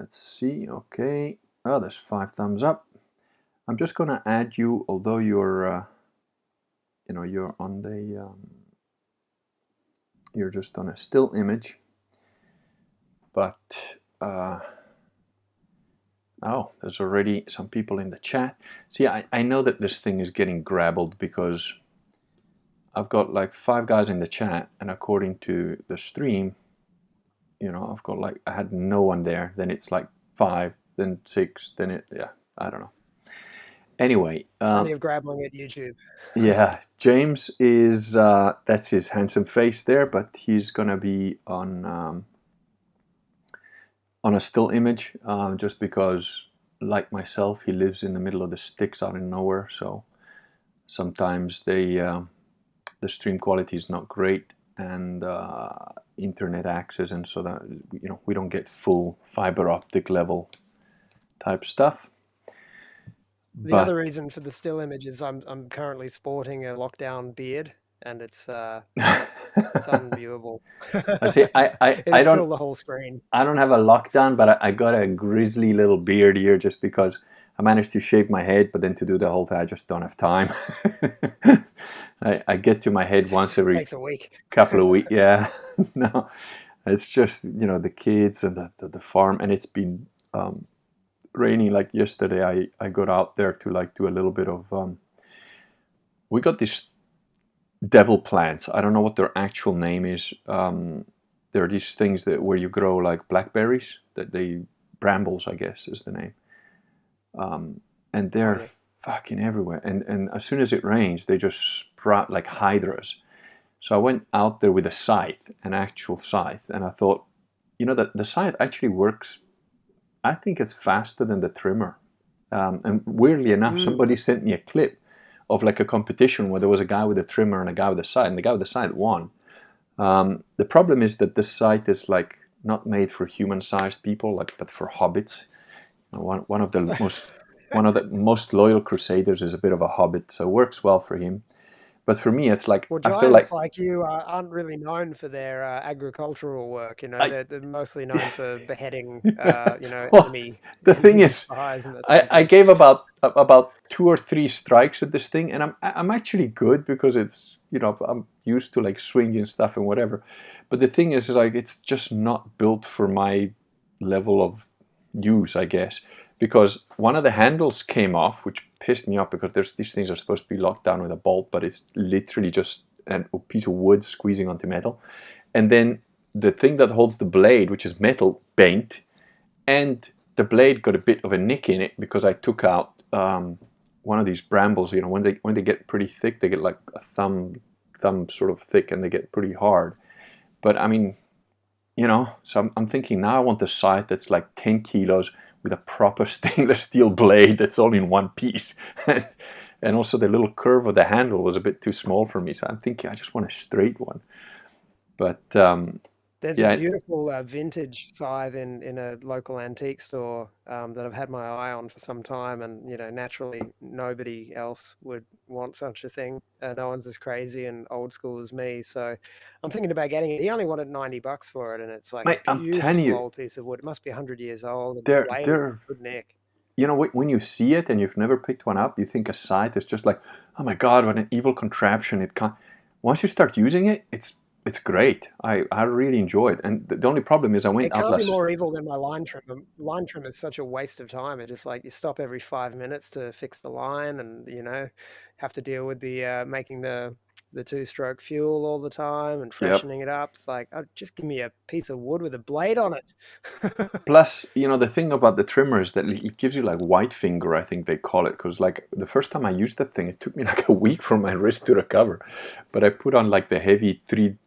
let's see. Okay. Oh, there's 5 thumbs up. I'm just gonna add you, although you're, you're on the, you're just on a still image. But oh, there's already some people in the chat. See, I know that this thing is getting grabbled because I've got like 5 guys in the chat, and according to the stream, I've got like, I had no one there, then it's like 5, then 6, then it, yeah, I don't know. Anyway, Plenty of grabbling at YouTube. yeah, James is, that's his handsome face there, but he's gonna be on a still image, just because, like myself, he lives in the middle of the sticks out in nowhere, so sometimes the stream quality is not great, and internet access, and so that we don't get full fiber optic level type stuff. The other reason for the still image is I'm currently sporting a lockdown beard, and it's unviewable. I say I It'll don't fill the whole screen. I don't have a lockdown, but I got a grizzly little beard here just because I managed to shave my head, but then to do the whole thing, I just don't have time. I get to my head once every Takes a week. couple of weeks. Yeah, no, it's just the kids and the farm, and it's been raining. Like yesterday, I got out there to like do a little bit of. We got these devil plants. I don't know what their actual name is. There are these things where you grow like blackberries, brambles, I guess is the name. And they're fucking everywhere. And as soon as it rains, they just sprout like hydras. So I went out there with a scythe, an actual scythe, and I thought, that the scythe actually works. I think it's faster than the trimmer. And weirdly enough, somebody sent me a clip of like a competition where there was a guy with a trimmer and a guy with a scythe, and the guy with the scythe won. The problem is that the scythe is like not made for human-sized people, but for hobbits. One of the most loyal crusaders is a bit of a hobbit, so it works well for him. But for me, it's like Well, after giants like you aren't really known for their agricultural work. They're mostly known for beheading, well, enemy the thing is, spies and that sort of I thing. gave about 2 or 3 strikes with this thing, and I'm actually good because it's I'm used to like swinging stuff and whatever. But the thing is like it's just not built for my level of use, I guess, because one of the handles came off, which pissed me off because these things are supposed to be locked down with a bolt, but it's literally just a piece of wood squeezing onto metal. And then the thing that holds the blade, which is metal, bent, and the blade got a bit of a nick in it because I took out one of these brambles. When they get pretty thick, they get like a thumb sort of thick, and they get pretty hard. But I mean, so I'm thinking now I want a scythe that's like 10 kilos with a proper stainless steel blade that's all in one piece. And also the little curve of the handle was a bit too small for me, so I'm thinking I just want a straight one. But there's a beautiful vintage scythe in a local antique store that I've had my eye on for some time, and naturally nobody else would want such a thing. No one's as crazy and old school as me, so I'm thinking about getting it. He only wanted $90 for it, and it's like mate, a I'm telling beautiful you, old piece of wood. It must be 100 years old, and the they're blade is they're good nick. when you see it and you've never picked one up, you think a scythe is just like, oh my god, what an evil contraption. It can't. Once you start using it, it's great. I really enjoy it. And the only problem is I went It out can't be last. more evil than my line trimmer. Line trimmer is such a waste of time. It just like you stop every 5 minutes to fix the line, and have to deal with the making the 2-stroke fuel all the time and Yep. freshening it up. It's like, oh, just give me a piece of wood with a blade on it. Plus, the thing about the trimmer is that it gives you like white finger, I think they call it, because like the first time I used that thing, it took me like a week for my wrist to recover. But I put on like the heavy 3D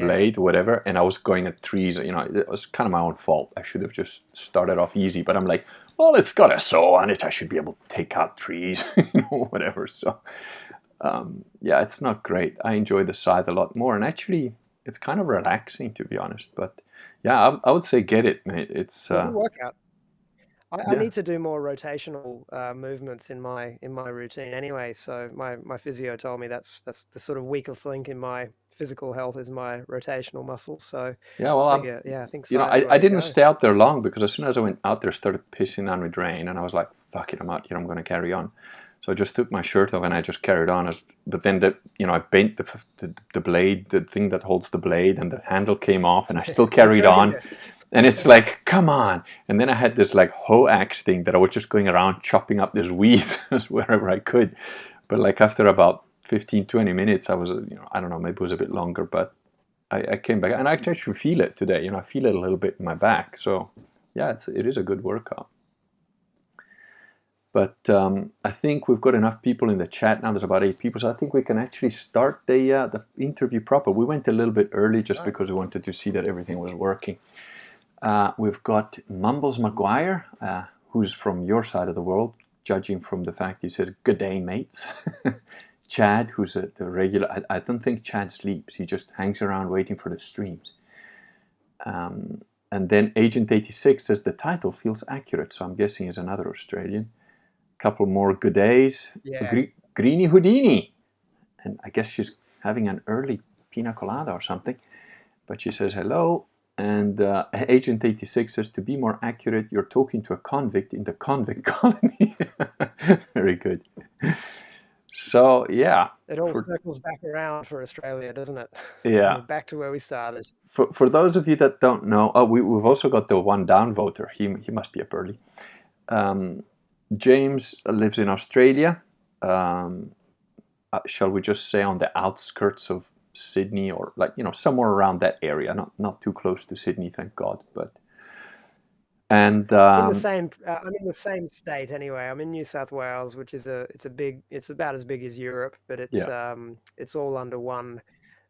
blade, whatever, and I was going at trees. It was kind of my own fault. I should have just started off easy. But I'm like, well, it's got a saw on it. I should be able to take out trees, whatever. So, yeah, it's not great. I enjoy the scythe a lot more, and actually, it's kind of relaxing, to be honest. But yeah, I would say get it, mate. It's Good workout. I yeah. need to do more rotational movements in my routine anyway. So my physio told me that's the sort of weakest link in my physical health is my rotational muscles. So Yeah, well, I think, yeah, I think you know, scythe's the way I to didn't go. stay out there long because as soon as I went out there, it started pissing down with rain, and I was like, "Fuck it, I'm out here. I'm going to carry on." So I just took my shirt off and I just carried on. But then I bent the blade, the thing that holds the blade, and the handle came off, and I still You carried drained on. it. And it's like, come on! And then I had this like hoe axe thing that I was just going around chopping up this weed wherever I could. But like after about 15, 20 minutes, I was, I don't know, maybe it was a bit longer, but I came back and I can actually feel it today. I feel it a little bit in my back. So yeah, it is a good workout. But I think we've got enough people in the chat now. There's about 8 people, so I think we can actually start the interview proper. We went a little bit early just Right. because we wanted to see that everything was working. We've got Mumbles Maguire, who's from your side of the world, judging from the fact he said, "Good day, mates." Chad, who's the regular. I don't think Chad sleeps. He just hangs around waiting for the streams. And then Agent 86 says the title feels accurate, so I'm guessing he's another Australian. Couple more good days. Yeah. Greenie Houdini. And I guess she's having an early pina colada or something. But she says hello. And Agent 86 says, to be more accurate, you're talking to a convict in the convict colony. Very good. So, yeah. It all circles back around for Australia, doesn't it? Yeah. We're back to where we started. For those of you that don't know, we've also got the one down voter. He must be up early. James lives in Australia. Shall we just say on the outskirts of Sydney, or somewhere around that area, not too close to Sydney, thank God. But and In the same, I'm in the same state anyway. I'm in New South Wales, which is it's about as big as Europe, but yeah, it's all under one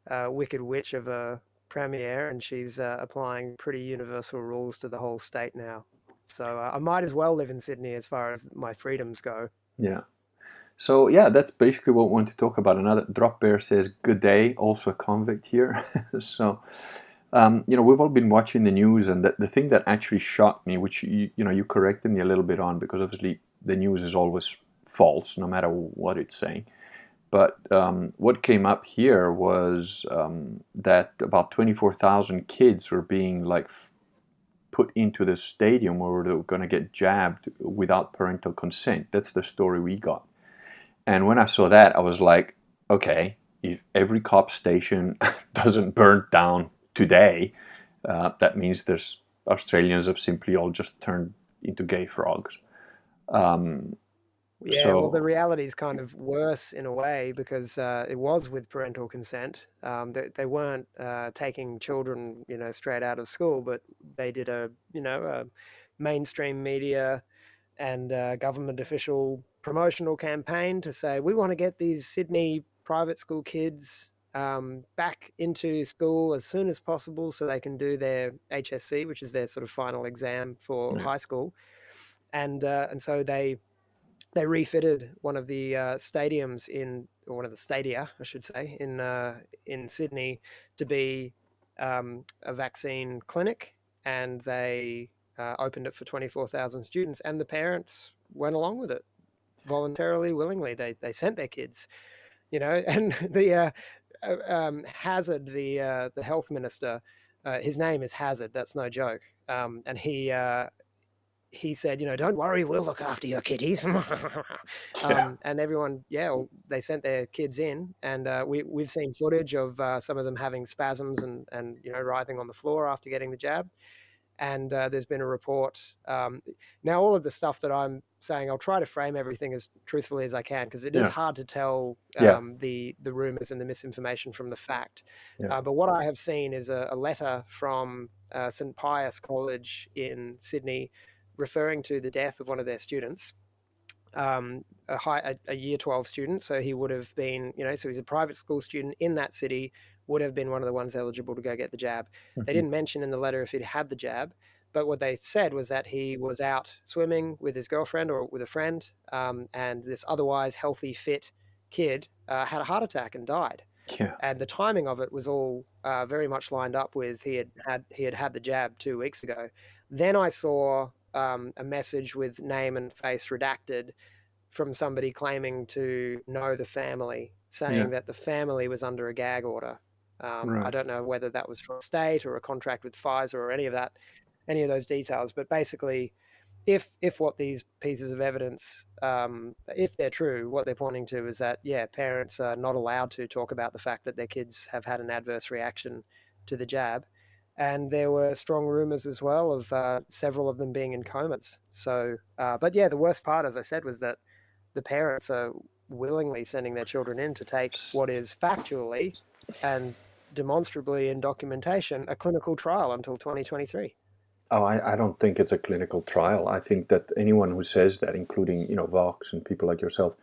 wicked witch of a premier, and she's applying pretty universal rules to the whole state now. So I might as well live in Sydney as far as my freedoms go. yeah. So yeah, that's basically what we want to talk about. Another Drop Bear says, "Good day," also a convict here. So we've all been watching the news, and the thing that actually shocked me, which you corrected me a little bit on, because obviously the news is always false, no matter what it's saying. But what came up here was that about 24,000 kids were being put into the stadium where they were going to get jabbed without parental consent. That's the story we got. And when I saw that, I was like, okay, if every cop station doesn't burn down today, that means there's Australians have simply all just turned into gay frogs. Yeah, well, the So reality is kind of worse in a way because it was with parental consent. They weren't taking children, straight out of school, but they did a mainstream media and government official promotional campaign to say, we want to get these Sydney private school kids back into school as soon as possible so they can do their HSC, which is their sort of final exam for yeah, high school. And so they refitted one of the stadiums or one of the stadia, I should say, in Sydney to be a vaccine clinic, and they opened it for 24,000 students, and the parents went along with it voluntarily, willingly. They sent their kids, and the Hazard, the health minister, his name is Hazard. That's no joke. And he said, don't worry, we'll look after your kitties. yeah, And everyone, yeah, well, they sent their kids in, and we've seen footage of some of them having spasms and writhing on the floor after getting the jab. And there's been a report. Now, all of the stuff that I'm saying, I'll try to frame everything as truthfully as I can, because it is yeah, hard to tell yeah, the rumors and the misinformation from the fact. yeah, But what I have seen is a letter from St. Pius College in Sydney referring to the death of one of their students, a year 12 student. So he would have been, so he's a private school student in that city, would have been one of the ones eligible to go get the jab. They mhm, didn't mention in the letter if he'd had the jab, but what they said was that he was out swimming with his girlfriend or with a friend, and this otherwise healthy, fit kid had a heart attack and died. yeah, And the timing of it was all very much lined up with he had the jab 2 weeks ago. Then I saw a message with name and face redacted from somebody claiming to know the family, yeah, saying that the family was under a gag order. I Right. don't know whether that was from a state or a contract with Pfizer or any of that, any of those details. But basically, if what these pieces of evidence, if they're true, what they're pointing to is that, yeah, parents are not allowed to talk about the fact that their kids have had an adverse reaction to the jab. And there were strong rumors as well of several of them being in comas. So, but yeah, the worst part, as I said, was that the parents are willingly sending their children in to take what is factually and demonstrably in documentation a clinical trial until 2023. Oh, I don't think it's a clinical trial. I think that anyone who says that, including, Vox and people like yourself,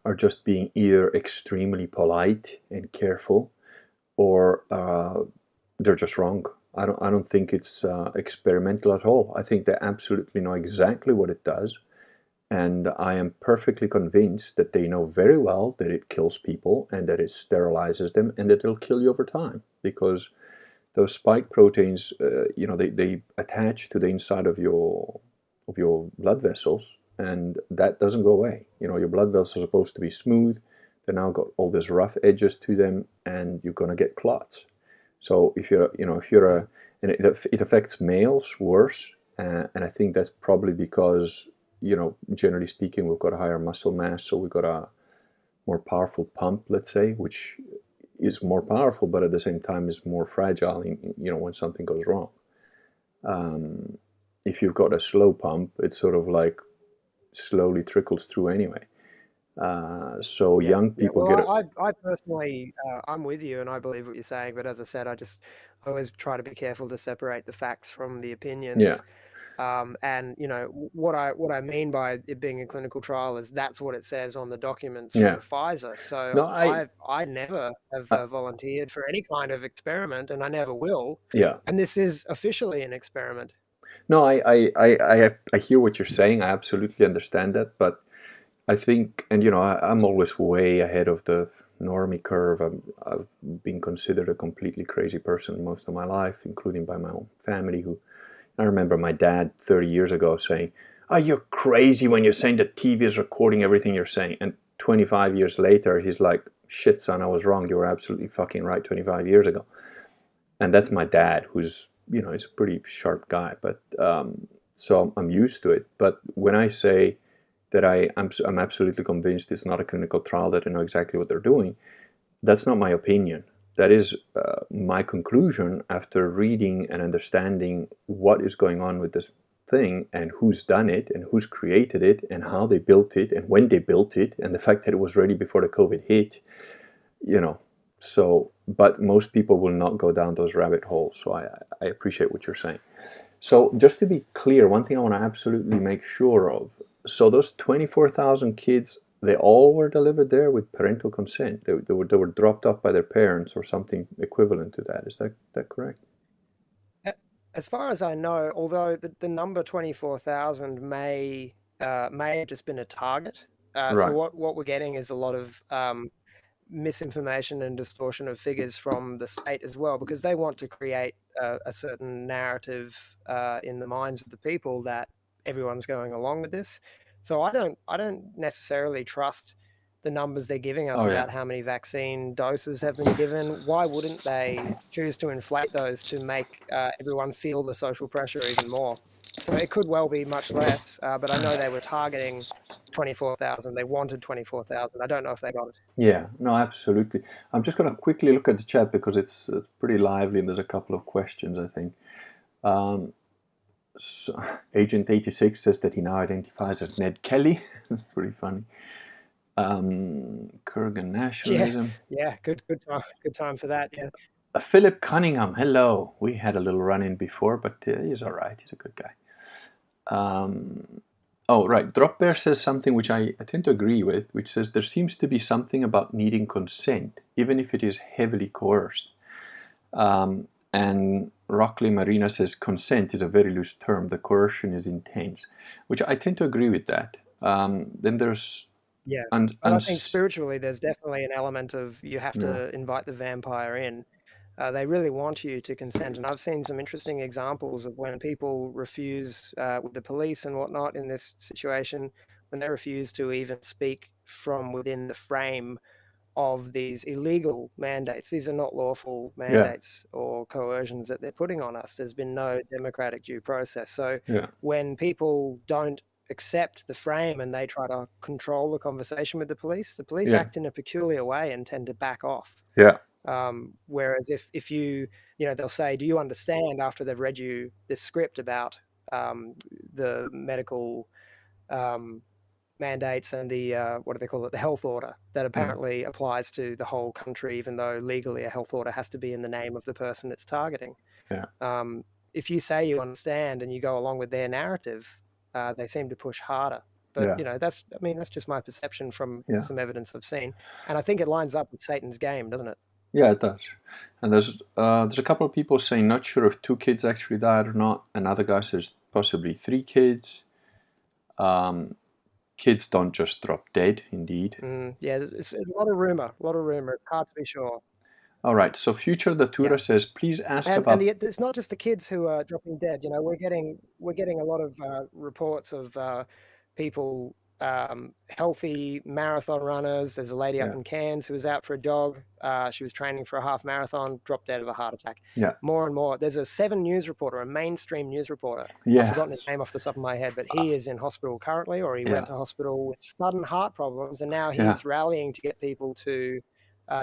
are just being either extremely polite and careful, or they're just wrong. I don't think it's experimental at all. I think they absolutely know exactly what it does, and I am perfectly convinced that they know very well that it kills people and that it sterilizes them and that it'll kill you over time, because those spike proteins, they attach to the inside of your blood vessels, and that doesn't go away. Your blood vessels are supposed to be smooth. They now got all these rough edges to them, and you're gonna get clots. So if you're Mm. a, and it affects males worse, and I think that's probably because, generally speaking, we've got a higher muscle mass, so we've got a more powerful pump, let's say, which is more powerful, but at the same time is more fragile. When something goes wrong. Um, if you've got a slow pump, it sort of like slowly trickles through anyway. So Yeah, young yeah. people Well, get it. I personally, I'm with you, and I believe what you're saying. But as I said, I always try to be careful to separate the facts from the Yeah, opinions. And what I mean by it being a clinical trial is that's what it says on the documents yeah. from Pfizer. So No, I never have uh, volunteered for any kind of experiment, and I never will. yeah. And this is officially an experiment. No, I hear what you're saying. I absolutely understand that, but I think, and I'm always way ahead of the normie curve. I've been considered a completely crazy person most of my life, including by my own family. Who I remember my dad 30 years ago saying, "Oh, you're crazy when you're saying that TV is recording everything you're saying." And 25 years later, he's like, "Shit, son, I was wrong. You were absolutely fucking right 25 years ago." And that's my dad, who's he's a pretty sharp guy, but so I'm used to it. But when I say that I'm absolutely convinced it's not a clinical trial, that I know exactly what they're doing, that's not my opinion. That is my conclusion after reading and understanding what is going on with this thing, and who's done it and who's created it and how they built it and when they built it, and the fact that it was ready before the COVID hit. you know so, but most people will not go down those rabbit holes, so I appreciate what you're saying. So just to be clear, one thing I want to absolutely make sure of: so those 24,000 kids, they all were delivered there with parental consent. They were dropped off by their parents or something equivalent to that. Is that correct? A- As far as I know, although the number 24,000 may have just been a target. So Right. what we're getting is a lot of misinformation and distortion of figures from the state as well, because they want to create a certain narrative in the minds of the people that everyone's going along with this. So I don't necessarily trust the numbers they're giving us Oh yeah. about how many vaccine doses have been given. Why wouldn't they choose to inflate those to make everyone feel the social pressure even more? So it could well be much less, but I know they were targeting 24,000. They wanted 24,000. I don't know if they got it. Yeah. No, absolutely. I'm just going to quickly look at the chat because it's pretty lively and there's a couple of questions, I think. Um, so, Agent 86 says that he now identifies as Ned Kelly. That's pretty funny. Kurgan Yeah, nationalism. yeah, good time for that. Yeah, Philip Cunningham, hello. We had a little run-in before, but he's all right. He's a good guy. Oh, right. Drop Bear says something which I tend to agree with, which says there seems to be something about needing consent, even if it is heavily coerced. And Rockley Marina says consent is a very loose term. The coercion is intense, which I tend to agree with that. Then there's yeah. un, But I think uns, spiritually, there's definitely an element of you have yeah. to invite the vampire in. They really want you to consent, and I've seen some interesting examples of when people refuse with the police and whatnot in this situation, when they refuse to even speak from within the frame of these illegal mandates. These are not lawful Yeah. mandates or coercions that they're putting on us. There's been no democratic due process. So Yeah. when people don't accept the frame and they try to control the conversation with the police Yeah. act in a peculiar way and tend to back off. Yeah. Whereas if you, they'll say, do you understand, after they've read you this script about the medical mandates and the, what do they call it, the health order that Mm. apparently applies to the whole country, even though legally a health order has to be in the name of the person it's targeting. Yeah. Um, if you say you understand and you go along with their narrative, they seem to push harder. But Yeah. that's just my perception from Yeah. some evidence I've seen, and I think it lines up with Satan's game, doesn't it? Yeah, it does. And there's a couple of people saying not sure if 2 kids actually died or not. Another guy says possibly 3 kids. Kids don't just drop dead, indeed. Yeah, it's a lot of rumor, a lot of rumor. It's hard to be sure. All right, so Future Yeah. Datura says, please ask And about... it's not just the kids who are dropping dead. We're getting a lot of reports of people, healthy marathon runners. There's a lady up Yeah. in Cairns who was out for a jog. She was training for a half marathon, dropped dead of a heart attack. Yeah. More and more. There's a 7 News reporter, a mainstream news reporter. I've Yeah. forgotten his name off the top of my head, but he is in hospital currently, or he Yeah. went to hospital with sudden heart problems, and now Yeah. he's rallying to get people to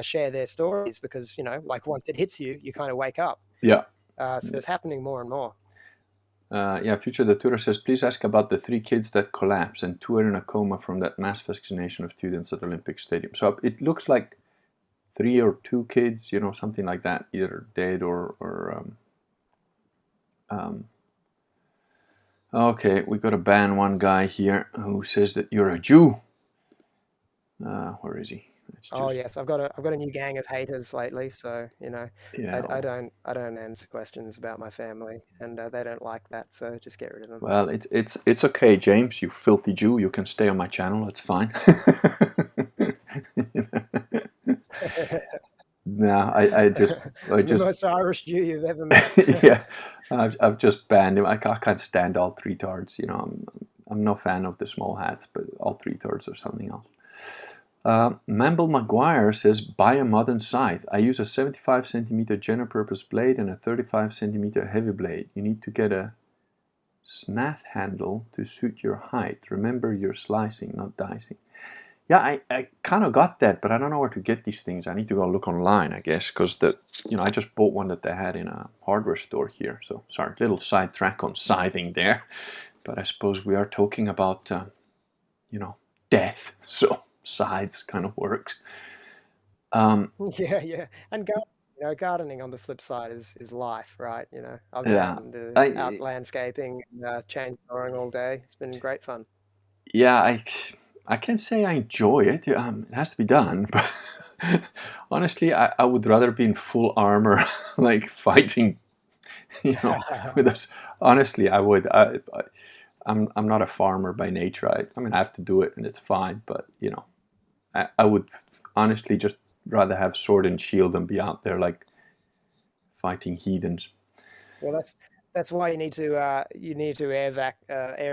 share their stories, because like once it hits you, you kind of wake up. Yeah. So it's happening more and more. Yeah, Future Datura says, please ask about the 3 kids that collapsed and 2 are in a coma from that mass vaccination of students at Olympic Stadium. So it looks like 3 or 2 kids, something like that, either dead or okay, we got to ban one guy here who says that you're a Jew. Where is he? Oh yes, I've got a new gang of haters lately, so Yeah. I don't answer questions about my family, and they don't like that, so just get rid of them. Well, it's okay, James. You filthy Jew. You can stay on my channel. It's fine. No, I just The most Irish Jew you've ever met. yeah, I've just banned him. I can't stand all 3-tards. I'm no fan of the small hats, but all 3-tards are something else. Mamble Maguire says, buy a modern scythe. I use a 75 centimeter general purpose blade and a 35 centimeter heavy blade. You need to get a snath handle to suit your height. Remember, you're slicing, not dicing. Yeah, I kind of got that, but I don't know where to get these things. I need to go look online, I guess, because I just bought one that they had in a hardware store here. So sorry, little sidetrack on scything there, but I suppose we are talking about death, so scythes kind of works. Yeah, and gardening on the flip side is life, right? I've been Yeah, out in out I landscaping and chainsawing all day. It's been great fun. yeah I can't say I enjoy it. It has to be done, but honestly, I would rather be in full armor, like fighting, with us. Honestly, I would. I'm not a farmer by nature. I mean, I have to do it, and it's fine. But I would honestly just rather have sword and shield than be out there like fighting heathens. Well, that's why you need to air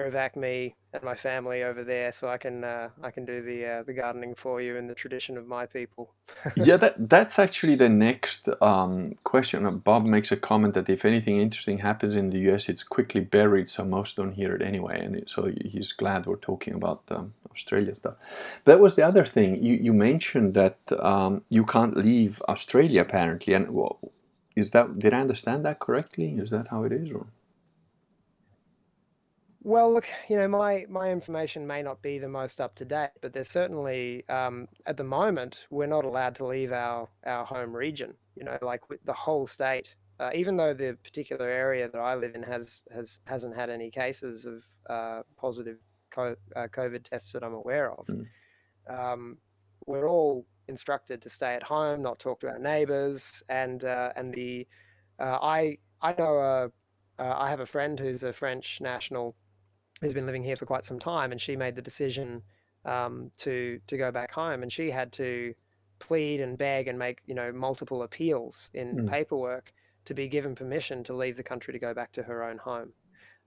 evac me and my family over there, so I can do the gardening for you in the tradition of my people. Yeah, that's actually the next question. Bob makes a comment that if anything interesting happens in the US, it's quickly buried, so most don't hear it anyway. And so he's glad we're talking about Australia stuff. That was the other thing. You mentioned that you can't leave Australia apparently, and did I understand that correctly? Is that how it is, or? Well, look, my information may not be the most up to date, but there's certainly, at the moment, we're not allowed to leave our home region. Like the whole state, even though the particular area that I live in hasn't had any cases of positive COVID tests that I'm aware of. We're all instructed to stay at home, not talk to our neighbors, and I know I have a friend who's a French national who's been living here for quite some time, and she made the decision to go back home, and she had to plead and beg and make multiple appeals in paperwork to be given permission to leave the country to go back to her own home.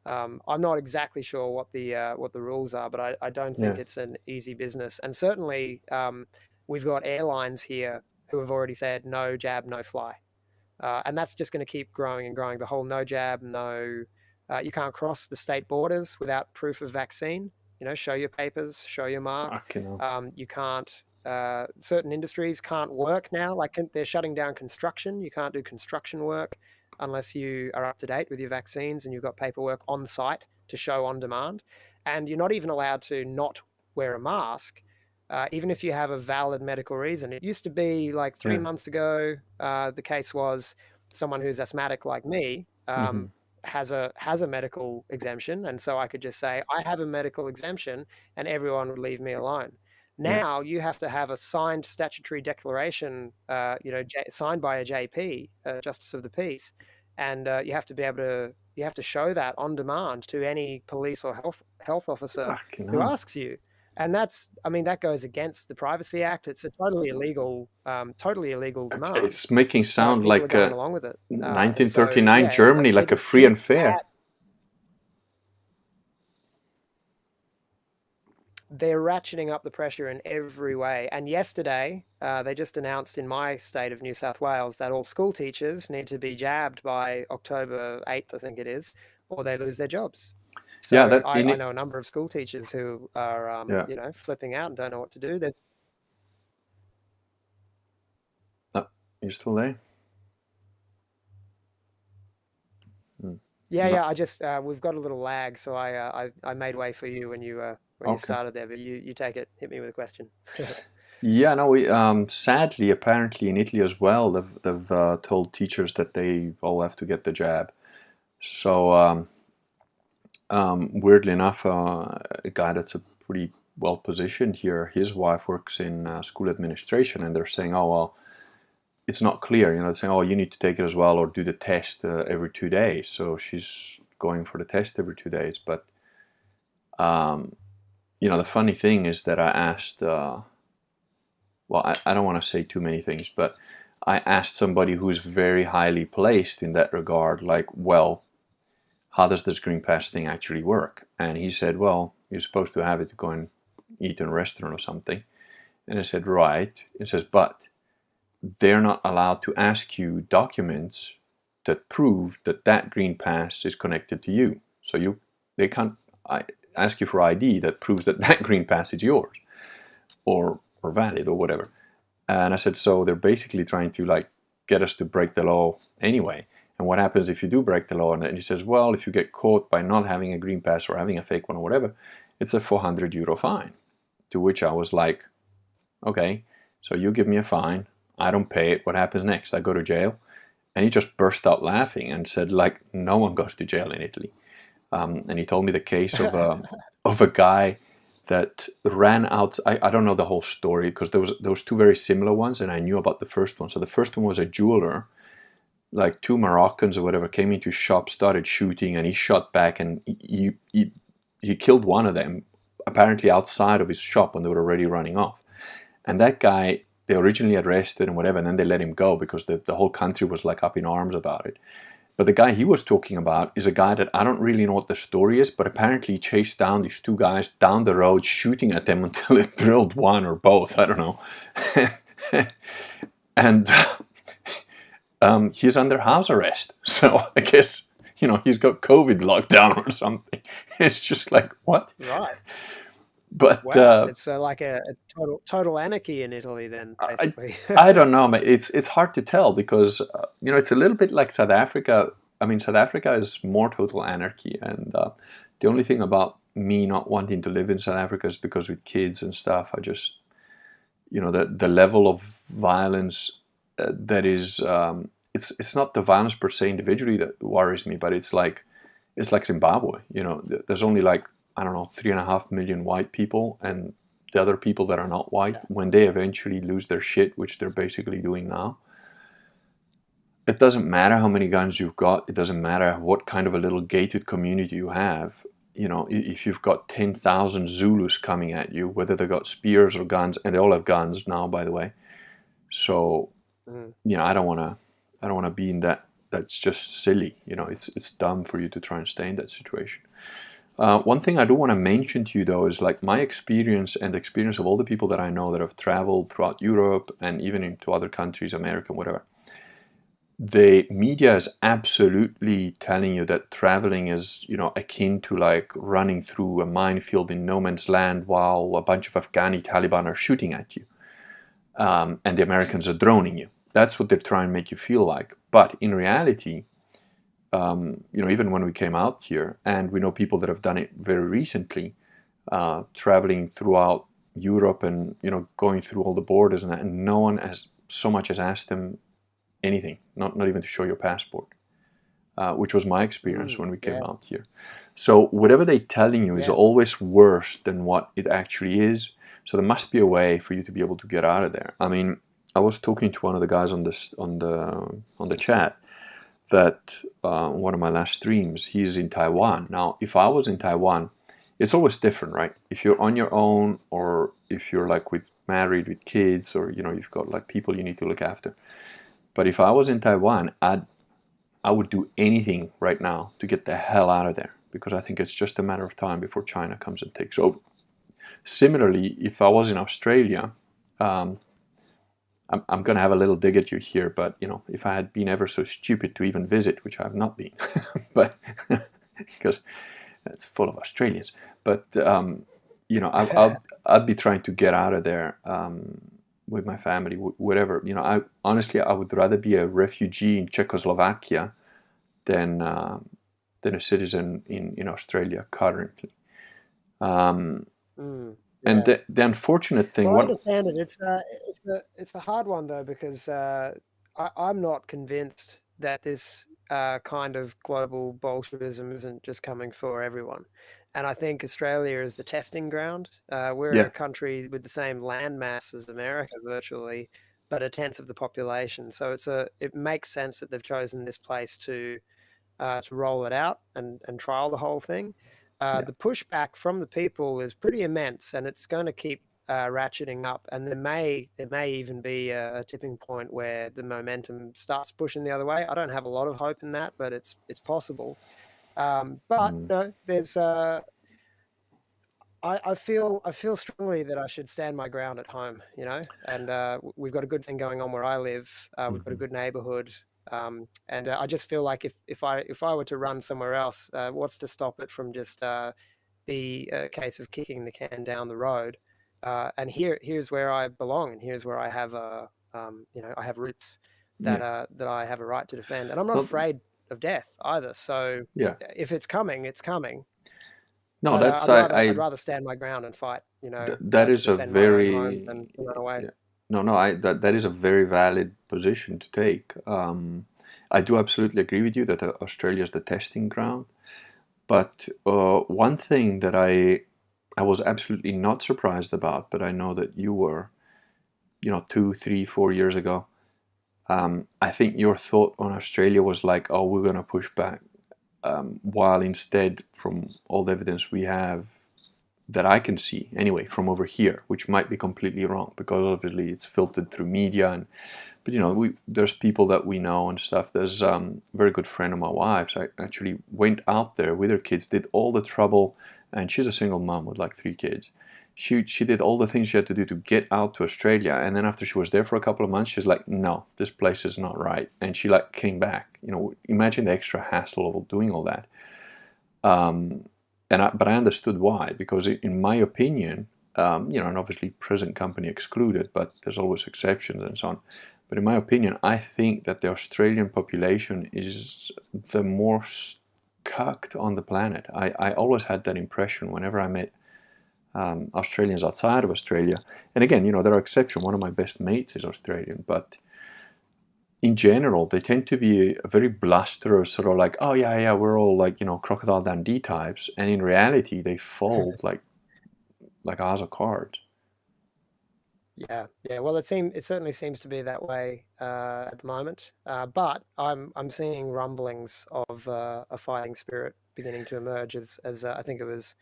I'm not exactly sure what the rules are, but I don't think it's an easy business. And certainly, we've got airlines here who have already said no jab, no fly. And that's just going to keep growing and growing. The whole no jab, no, you can't cross the state borders without proof of vaccine. Show your papers, show your mark. Fuck, You can't, certain industries can't work now. Like they're shutting down construction. You can't do construction work unless you are up to date with your vaccines and you've got paperwork on site to show on demand. And you're not even allowed to not wear a mask. Even if you have a valid medical reason. It used to be like 3 months ago, the case was someone who's asthmatic like me Mm-hmm. has a medical exemption, and so I could just say I have a medical exemption, and everyone would leave me alone. Yeah. Now you have to have a signed statutory declaration, signed by a JP, Justice of the Peace, and you have to show that on demand to any police or health officer Fucking who hell. asks you. And that goes against the Privacy Act. It's a totally illegal Okay, demand, it's making but sound people are like going along with it. And so, 1939 yeah, Germany, they like a just free keep and fair. they're ratcheting up the pressure in every way. And yesterday, they just announced in my state of New South Wales that all school teachers need to be jabbed by October 8th, I think it is, or they lose their jobs. Yeah, So that in I it. know a number of school teachers who are, Yeah. flipping out and don't know what to do. There's Oh, you're still there? Hmm. Yeah, No. yeah. I just we've got a little lag, so I made way for you when you Okay. started there, but you take it. Hit me with a question. Yeah, no, we sadly, apparently in Italy as well, they've told teachers that they all have to get the jab. So weirdly enough, a guy that's a pretty well positioned here, his wife works in school administration, and they're saying, oh well, it's not clear. They're saying, oh, you need to take it as well, or do the test every 2 days. So she's going for the test every 2 days. But the funny thing is that I asked. Well, I don't want to say too many things, but I asked somebody who's very highly placed in that regard, like, well, how does this Green Pass thing actually work? And he said, well, you're supposed to have it to go and eat in a restaurant or something. And I said, right. It says, but they're not allowed to ask you documents that prove that that Green Pass is connected to you. So they can't ask you for ID that proves that that Green Pass is yours or valid or whatever. And I said, so they're basically trying to like get us to break the law anyway. And what happens if you do break the law? And he says, well, if you get caught by not having a Green Pass or having a fake one or whatever, it's a 400 euro fine. To which I was like, okay, so you give me a fine, I don't pay it, what happens next? I go to jail? And he just burst out laughing and said, like, no one goes to jail in Italy. And he told me the case of a guy that ran out. I don't know the whole story because there was two very similar ones, and I knew about the first one. So the first one was a jeweler, like two Moroccans or whatever, came into his shop, started shooting, and he shot back, and he killed one of them, apparently outside of his shop when they were already running off. And that guy, they originally arrested and whatever, and then they let him go because the whole country was like up in arms about it. But the guy he was talking about is a guy that I don't really know what the story is, but apparently he chased down these two guys down the road, shooting at them until it drilled one or both. I don't know. And he's under house arrest. So I guess, he's got COVID lockdown or something. It's just like, what? Right. But Wow, it's like a total anarchy in Italy then, basically. I don't know, but it's hard to tell because it's a little bit like South Africa. I mean, South Africa is more total anarchy, and the only thing about me not wanting to live in South Africa is because with kids and stuff, I just the level of violence that is it's not the violence per se individually that worries me, but it's like Zimbabwe. There's only like, I don't know, 3.5 million white people, and the other people that are not white, when they eventually lose their shit, which they're basically doing now, it doesn't matter how many guns you've got. It doesn't matter what kind of a little gated community you have. If you've got 10,000 Zulus coming at you, whether they got spears or guns, and they all have guns now, by the way. So, I don't want to be in that. That's just silly. It's dumb for you to try and stay in that situation. One thing I do want to mention to you though is like my experience and the experience of all the people that I know that have traveled throughout Europe and even into other countries, America, whatever. The media is absolutely telling you that traveling is, akin to like running through a minefield in no man's land while a bunch of Afghani Taliban are shooting at you, and the Americans are droning you. That's what they're trying to make you feel like. But in reality, even when we came out here, and we know people that have done it very recently, traveling throughout Europe and going through all the borders and that, and no one has so much as asked them anything, not even to show your passport, which was my experience when we came Yeah, out here. So whatever they're telling you is yeah. always worse than what it actually is. So there must be a way for you to be able to get out of there. I mean, I was talking to one of the guys on the chat that one of my last streams, he's in Taiwan. Now, if I was in Taiwan, it's always different, right? If you're on your own, or if you're like married with kids, or you've got like people you need to look after. But if I was in Taiwan, I would do anything right now to get the hell out of there, because I think it's just a matter of time before China comes and takes over. Similarly, if I was in Australia, um, I'm going to have a little dig at you here, but if I had been ever so stupid to even visit, which I have not been, but because it's full of Australians, but I'd be trying to get out of there with my family, whatever. I honestly, I would rather be a refugee in Czechoslovakia than a citizen in Australia currently. And Yeah. the unfortunate thing, Well, I one, understand it. It's a hard one though, because I'm not convinced that this kind of global Bolshevism isn't just coming for everyone. And I think Australia is the testing ground. We're yeah, a country with the same land mass as America virtually, but a tenth of the population. So it makes sense that they've chosen this place to roll it out and trial the whole thing. yeah, The pushback from the people is pretty immense, and it's going to keep ratcheting up. And there may even be a tipping point where the momentum starts pushing the other way. I don't have a lot of hope in that, but it's possible. But mm, no, there's I feel strongly that I should stand my ground at home, and we've got a good thing going on where I live. We've got a mhm, good neighborhood, and I just feel like if I were to run somewhere else, what's to stop it from just be a case of kicking the can down the road? And here's where I belong, and here's where I have I have roots yeah, that I have a right to defend, and I'm not no, afraid of death either. So yeah, if it's coming, it's coming. no, But that's I'd rather stand my ground and fight, that to is a defend my own home very, than to run away. yeah, no, that is a very valid position to take. I do absolutely agree with you that Australia is the testing ground. But one thing that I was absolutely not surprised about, but I know that you were, 2, 3, 4 years ago. I think your thought on Australia was like, oh, we're going to push back, while instead, from all the evidence we have that I can see anyway from over here, which might be completely wrong because obviously it's filtered through media, and but there's people that we know and stuff. There's a very good friend of my wife's. I actually went out there with her kids, did all the trouble, and she's a single mom with like 3 kids. She did all the things she had to do to get out to Australia, and then after she was there for a couple of months, she's like, no, this place is not right, and she like came back. Imagine the extra hassle of doing all that. Um, but I understood why, because in my opinion, and obviously present company excluded, but there's always exceptions and so on. But in my opinion, I think that the Australian population is the most cucked on the planet. I always had that impression whenever I met Australians outside of Australia. And again, there are exceptions. One of my best mates is Australian, but in general, they tend to be a very blusterous, sort of like, oh yeah, yeah, we're all like, Crocodile Dundee types, and in reality, they fold like a house of cards. Yeah, yeah. Well, it certainly seems to be that way at the moment. But I'm seeing rumblings of a fighting spirit beginning to emerge, as I think it was.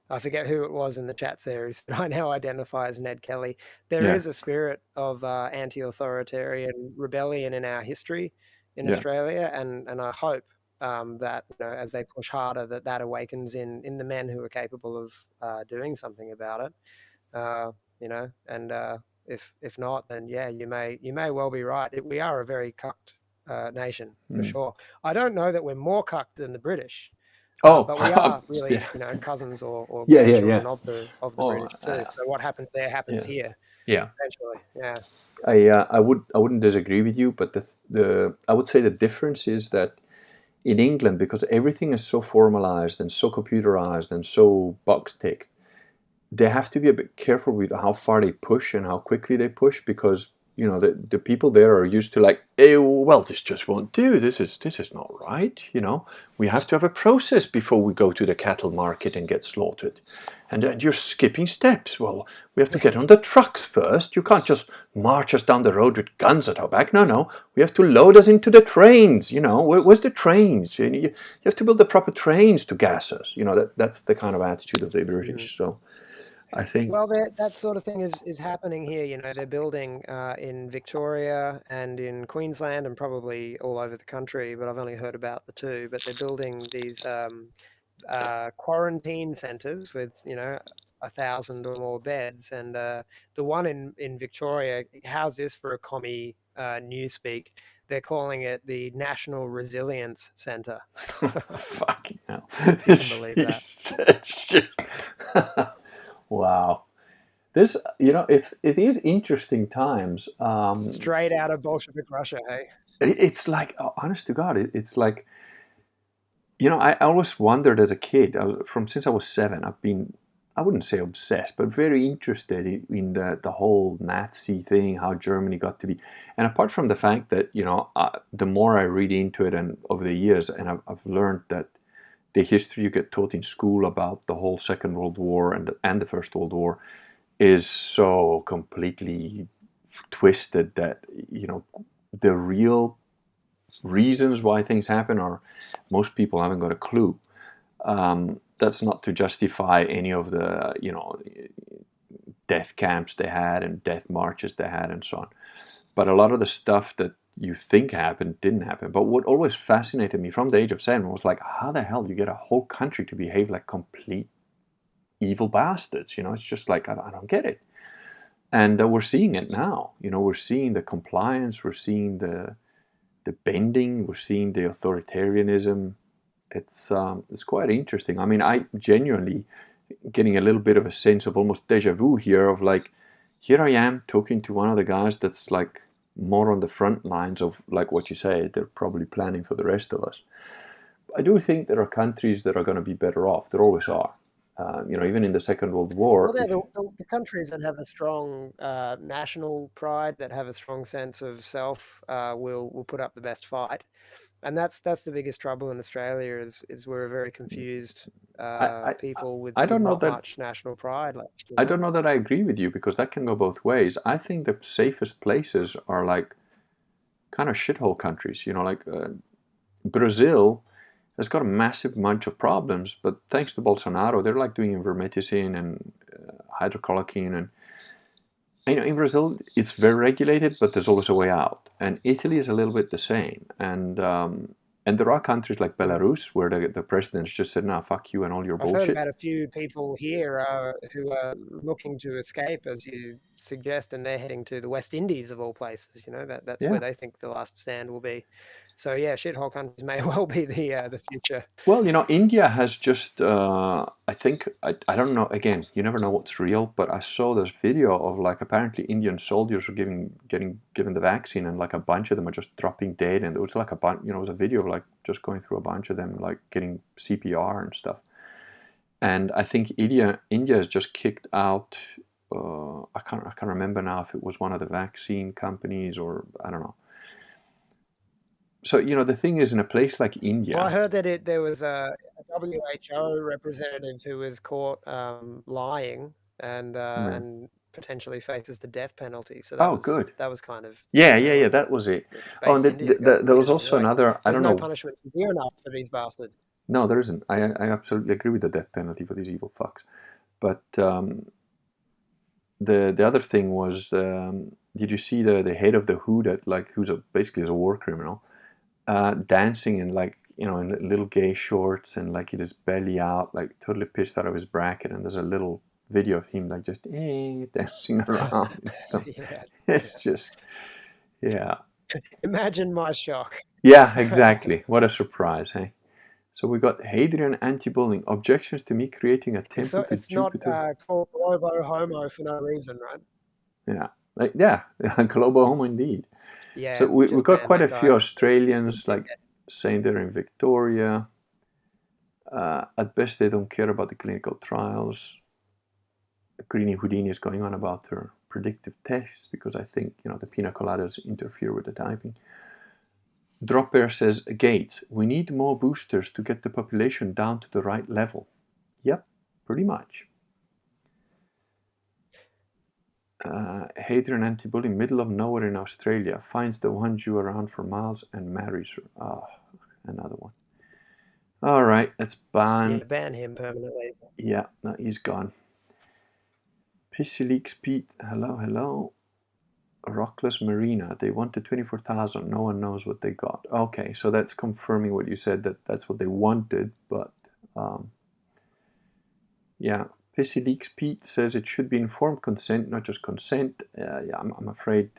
I forget who it was in the chat series that I now identify as Ned Kelly. There Yeah, is a spirit of anti-authoritarian rebellion in our history in yeah, Australia, and I hope that, you know, as they push harder, that awakens in the men who are capable of doing something about it. You know, and if not, then yeah, you may well be right. We are a very cucked nation for Mm. sure. I don't know that we're more cucked than the British, Oh, but we are really, yeah, you know, cousins or yeah, yeah, yeah. grandchildren of the Oh, British too. So what happens there happens yeah, here yeah. eventually. Yeah. I wouldn't disagree with you, but the I would say the difference is that in England, because everything is so formalized and so computerized and so box ticked, they have to be a bit careful with how far they push and how quickly they push, because the people there are used to like, hey, well, this just won't do. This is not right. We have to have a process before we go to the cattle market and get slaughtered. And you're skipping steps. Well, we have to get on the trucks first. You can't just march us down the road with guns at our back. No, no. We have to load us into the trains. Where's the trains? You have to build the proper trains to gas us. That's the kind of attitude of the Mm. British. So I think, Well, that sort of thing is happening here. You know, they're building in Victoria and in Queensland and probably all over the country, but I've only heard about the two. But they're building these quarantine centres with, you know, 1,000 or more beds, and the one in Victoria, how's this for a commie newspeak? They're calling it the National Resilience Centre. fucking hell. If you can believe that. It's just wow. It is interesting times. Straight out of Bolshevik Russia, hey? It's like, honest to God, it's like, I always wondered as a kid, since I was 7, I've been, I wouldn't say obsessed, but very interested in the whole Nazi thing, how Germany got to be. And apart from the fact that, the more I read into it and over the years, and I've learned that the history you get taught in school about the whole Second World War and the First World War is so completely twisted that, the real reasons why things happen are, most people haven't got a clue. That's not to justify any of the death camps they had and death marches they had and so on, but a lot of the stuff that you think happened didn't happen. But what always fascinated me from the age of 7 was like, how the hell do you get a whole country to behave like complete evil bastards? It's just like, I don't get it. And we're seeing it now. We're seeing the compliance, we're seeing the bending, we're seeing the authoritarianism. It's quite interesting. I mean, I genuinely getting a little bit of a sense of almost deja vu here, of like, here I am talking to one of the guys that's like more on the front lines of, like what you say, they're probably planning for the rest of us. I do think there are countries that are going to be better off. There always are. Even in the Second World Well, War, they're if the countries that have a strong national pride, that have a strong sense of self, will put up the best fight, and that's the biggest trouble in Australia is we're a very confused I, I, people I with don't know not that much national pride left. You I know, don't know that I agree with you, because that can go both ways. I think the safest places are like kind of shithole countries. Like Brazil has got a massive bunch of problems, but thanks to Bolsonaro, they're like doing vermeticin and hydrochloroquine, and in Brazil it's very regulated, but there's always a way out. And Italy is a little bit the same. And there are countries like mm. Belarus where the president's just said, "Nah, fuck you and all your I've heard bullshit." about a few people here who are looking to escape, as you suggest, and they're heading to the West Indies of all places. You know, that's where Yeah. they think the last stand will be. So yeah, shithole countries may well be the future. Well, India has just, I think, I don't know, again, you never know what's real, but I saw this video of like apparently Indian soldiers are getting given the vaccine, and like a bunch of them are just dropping dead. And it was like a bunch, it was a video of like just going through a bunch of them, like getting CPR and stuff. And I think India has just kicked out, I can't remember now if it was one of the vaccine companies or I don't know. So, the thing is, in a place like Well, I India, heard that there was a WHO representative who was caught lying yeah. and potentially faces the death penalty. So Oh, good. that was kind of, Yeah, you know, yeah, yeah, like that was it. Oh, and based India got there was muted. They're also like, another, I there's don't no know. punishment severe enough for these bastards. No, there isn't. I absolutely agree with the death penalty for these evil fucks. But the other thing was, did you see the head of the WHO, that like, basically is a war criminal, dancing in like in little gay shorts and like his belly out, like totally pissed out of his bracket. And there's a little video of him like just dancing around. So Yeah, it's yeah. just, yeah. Imagine my shock. Yeah, exactly. What a surprise, hey? So we got Hadrian anti-bullying. Objections to me creating a temple to It's not Jupiter. called Globo Homo for no reason, right? Yeah, like yeah, global home indeed. So Yeah, we just got ban quite a that guy. few He's really Australians like saying they're in Victoria. At best, they don't care about the clinical trials. Greenie Houdini is going on about her predictive tests because I think the pina coladas interfere with the typing. Drop Bear says, Gates, we need more boosters to get the population down to the right level. Yep, pretty much. Hadrian anti-bullying, middle of nowhere in Australia, finds the one Jew around for miles and marries her. Oh, another one. All right, let's ban. yeah, ban him permanently. Yeah, no, he's gone. Pissy Leaks Pete, hello. Rockless Marina, they wanted 24,000. No one knows what they got. Okay, so that's confirming what you said, that's what they wanted, but yeah. Pissy Leaks Pete says it should be informed consent, not just consent. Yeah, I'm afraid,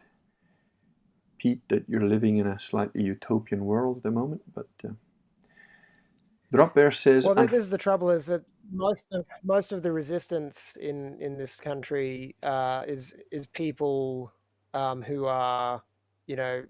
Pete, that you're living in a slightly utopian world at the moment, but Drop Bear says... Well, this is the trouble, is that most of the resistance in this country is people who are, you know,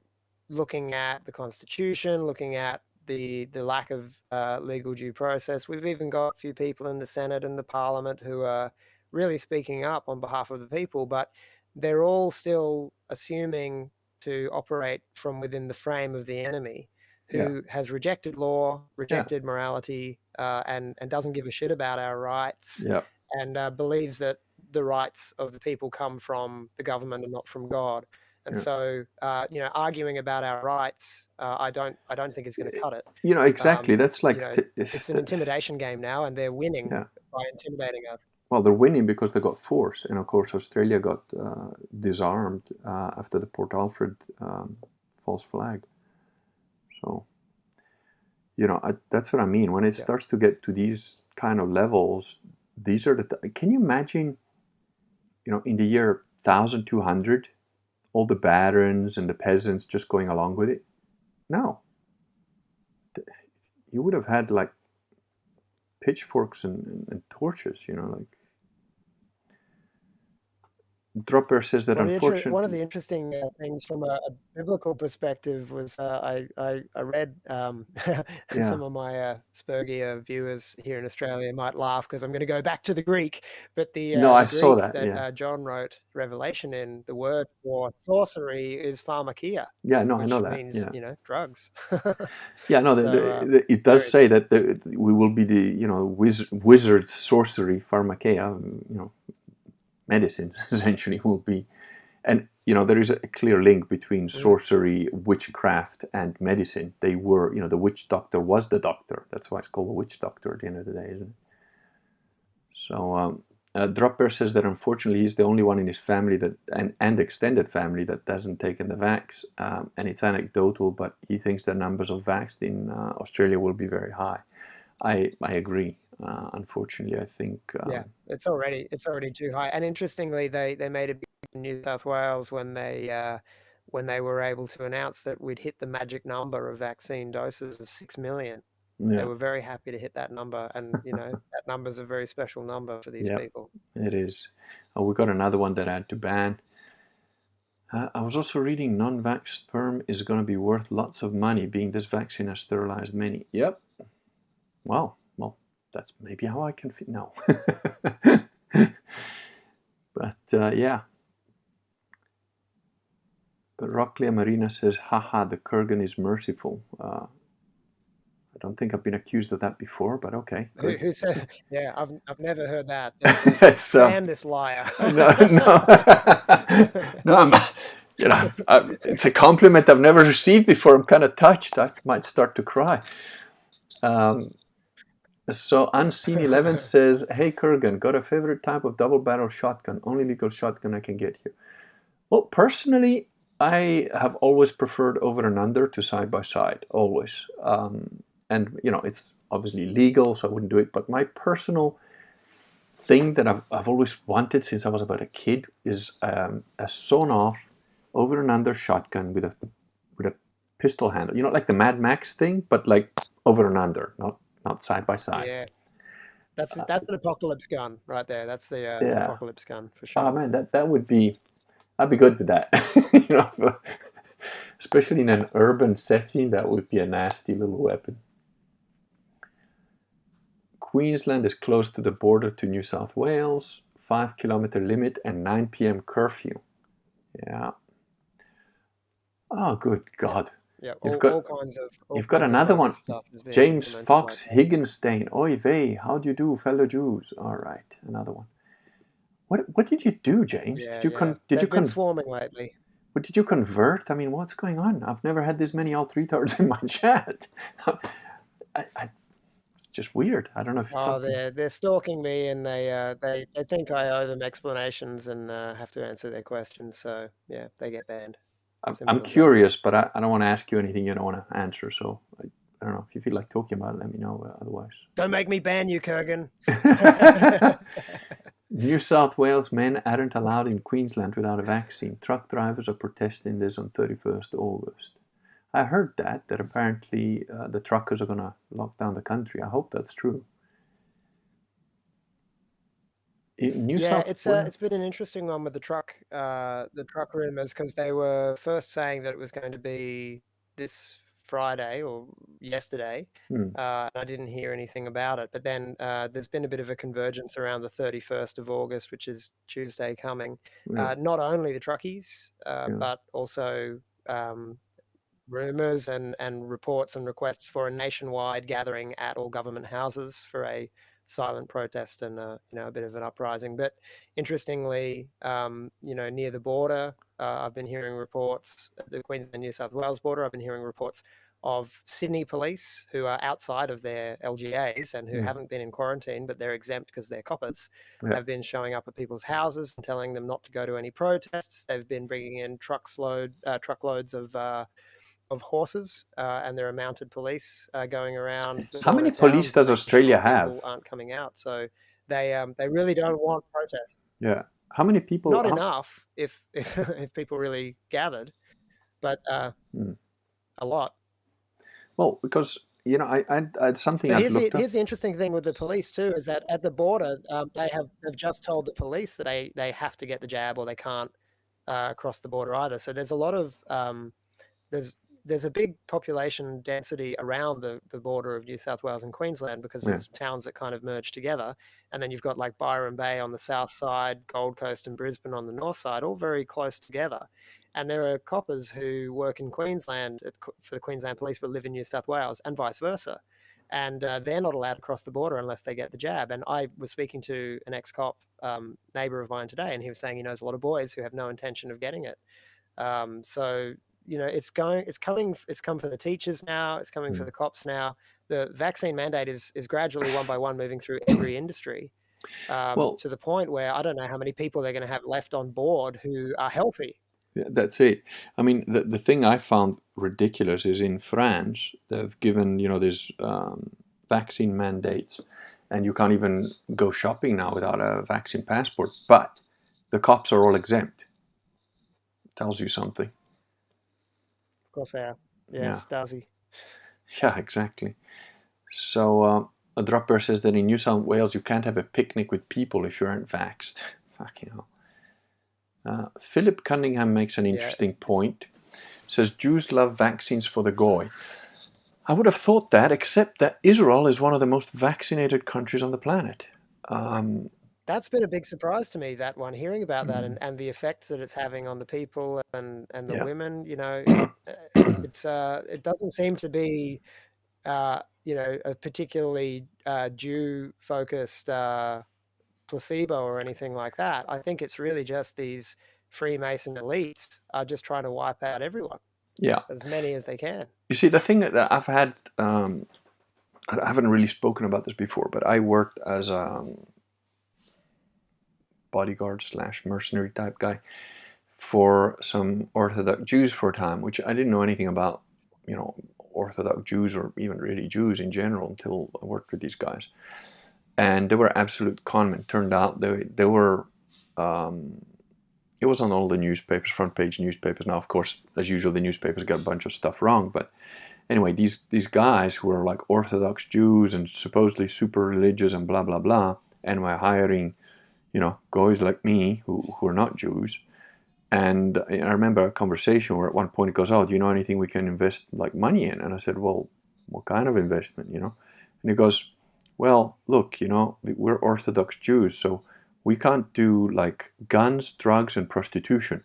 looking at the Constitution, looking at the lack of legal due process. We've even got a few people in the Senate and the Parliament who are really speaking up on behalf of the people, but they're all still assuming to operate from within the frame of the enemy, Yeah, who has rejected law, yeah, rejected morality, and doesn't give a shit about our rights, yeah, and believes that the rights of the people come from the government and not from God. And yeah. so, arguing about our rights, I don't think is going to cut it. Exactly. That's like... It's an intimidation game now, and they're winning yeah. by intimidating us. Well, they're winning because they got force, and of course Australia got disarmed after the Port Alfred false flag. So, that's what I mean. When it starts to get to these kind of levels, these are can you imagine, in the year 1200, all the barons and the peasants just going along with it? No. You would have had like pitchforks and torches, like... Dropper says that Well, one of unfortunately... the interesting things from a biblical perspective was I read Yeah. some of my Spurgier viewers here in Australia might laugh because I'm going to go back to the Greek, but No, I the saw Greek that. that Yeah. John wrote Revelation in, the word for sorcery is pharmakia, Yeah, no, I know which that. means Yeah. drugs. Yeah, no, So it does very say interesting. that we will be the, wizard sorcery, pharmakeia, medicines essentially will be. And, there is a clear link between Mm. sorcery, witchcraft, and medicine. They were, the witch doctor was the doctor. That's why it's called a witch doctor at the end of the day, isn't it? So, Dropper says that unfortunately he's the only one in his family and extended family that hasn't taken the vax, and it's anecdotal, but he thinks the numbers of vaxxed in Australia will be very high. I agree. Unfortunately, I think... Yeah, it's already too high. And interestingly, they made a big in New South Wales when they were able to announce that we'd hit the magic number of vaccine doses of 6 million. They yeah, were very happy to hit that number, and that number is a very special number for these yeah, people. it is. We got another one that I had to ban. I was also reading non-vax sperm is going to be worth lots of money, being this vaccine has sterilized many. Yep. Well, that's maybe how I can fit. No. But yeah. But Rocklia Marina says, haha, the Kurgan is merciful. I don't think I've been accused of that before, but okay, good. Who said? Yeah, I've never heard that. That's Ban this liar. no, no, it's a compliment I've never received before. I'm kind of touched. I might start to cry. So Unseen11 says, hey Kurgan, got a favorite type of double barrel shotgun? Only legal shotgun I can get here. Well, personally, I have always preferred over and under to side by side, always. and it's obviously legal, so I wouldn't do it. But my personal thing that I've always wanted since I was about a kid is a sawn-off over and under shotgun with a pistol handle. Like the Mad Max thing, but like over and under, not side by side. Yeah. That's an apocalypse gun right there. That's the Yeah. apocalypse gun for Oh sure. man, that would be. I'd be good with that. you know, especially in an urban setting, that would be a nasty little weapon. Queensland is close to the border to New South Wales, 5 kilometer limit and 9 p.m. curfew. Yeah. Oh, good Yeah. God. Yeah. You've got All kinds of you've got another bogus one. stuff is being James implemented like Fox that. Higginstein. Oy vey, how do you do, fellow Jews? All right, another one. What did you do, James? Yeah, Did you yeah. did you They've been swarming lately. what did you convert? I mean, what's going on? I've never had this many alt retards in my chat. It's just weird. I don't know if it's Oh, something. they're stalking me, and they think I owe them explanations and have to answer their questions. So yeah, they get banned. I'm Simple as that. curious, but I don't want to ask you anything you don't want to answer. So I don't know if you feel like talking about it. Let me know. Otherwise. Don't make me ban you, Kurgan. New South Wales men aren't allowed in Queensland without a vaccine. Truck drivers are protesting this on 31st August. I heard that apparently the truckers are going to lock down the country. I hope that's true. In New Yeah, South Wales? it's been an interesting one with the truck rumors, because they were first saying that it was going to be this Friday or yesterday. Hmm, And I didn't hear anything about it. But then there's been a bit of a convergence around the 31st of August, which is Tuesday coming. yeah, Not only the truckies, yeah, but also rumors and reports and requests for a nationwide gathering at all government houses for a silent protest and a bit of an uprising. But interestingly, near the border, I've been hearing reports at the Queensland New South Wales border. I've been hearing reports of Sydney police who are outside of their LGAs and who hmm, haven't been in quarantine, but they're exempt because they're coppers, yeah. have been showing up at people's houses and telling them not to go to any protests. They've been bringing in truckloads of horses, and there are mounted police going around the How border many police towns, does making Australia sure have? people aren't coming out. So they really don't want protests. Yeah. How many people? Not enough if if people really gathered, but Hmm. a lot. Well, because I something But I've looked up. here's the interesting thing with the police too, is that at the border, they've just told the police that they have to get the jab or they can't cross the border either. So there's a lot of there's there's a big population density around the border of New South Wales and Queensland, because Yeah. there's towns that kind of merge together, and then you've got like Byron Bay on the south side, Gold Coast and Brisbane on the north side, all very close together. And there are coppers who work in Queensland for the Queensland Police but live in New South Wales, and vice versa. And they're not allowed to cross the border unless they get the jab. And I was speaking to an ex-cop neighbor of mine today, and he was saying he knows a lot of boys who have no intention of getting it. So it's come for the teachers now. It's coming for Hmm. the cops now. The vaccine mandate is gradually one by one moving through every industry, Well, to the point where I don't know how many people they're going to have left on board who are healthy. yeah, that's it. I mean, the thing I found ridiculous is in France, they've given, these vaccine mandates, and you can't even go shopping now without a vaccine passport, but the cops are all exempt. Tells you something. Of course they are. Yeah, Yeah, Stasi. yeah, exactly. So, a dropper says that in New South Wales, you can't have a picnic with people if you aren't vaxxed. Fucking hell. Philip Cunningham makes an Yeah, interesting point. Says Jews love vaccines for the goy. I would have thought that, except that Israel is one of the most vaccinated countries on the planet. Um, that's been a big surprise to me, that one, hearing about that, mm, and the effects that it's having on the people and the yeah. women. It doesn't seem to be a particularly Jew focused placebo or anything like that. I think it's really just these Freemason elites are just trying to wipe out everyone, Yeah. as many as they can. You see, the thing that I've had, I haven't really spoken about this before, but I worked as a bodyguard slash mercenary type guy for some Orthodox Jews for a time, which I didn't know anything about, you know, Orthodox Jews or even really Jews in general until I worked with these guys. And they were absolute conmen. Turned out they were, it was on all the newspapers, front page newspapers. Now, of course, as usual, the newspapers got a bunch of stuff wrong. But anyway, these guys who were like Orthodox Jews and supposedly super religious and blah, blah, blah, and were hiring, guys like me who are not Jews. And I remember a conversation where at one point it goes, "Oh, do you know anything we can invest like money in?" And I said, "Well, what kind of investment, And he goes, "Well, look, we're Orthodox Jews, so we can't do like guns, drugs, and prostitution.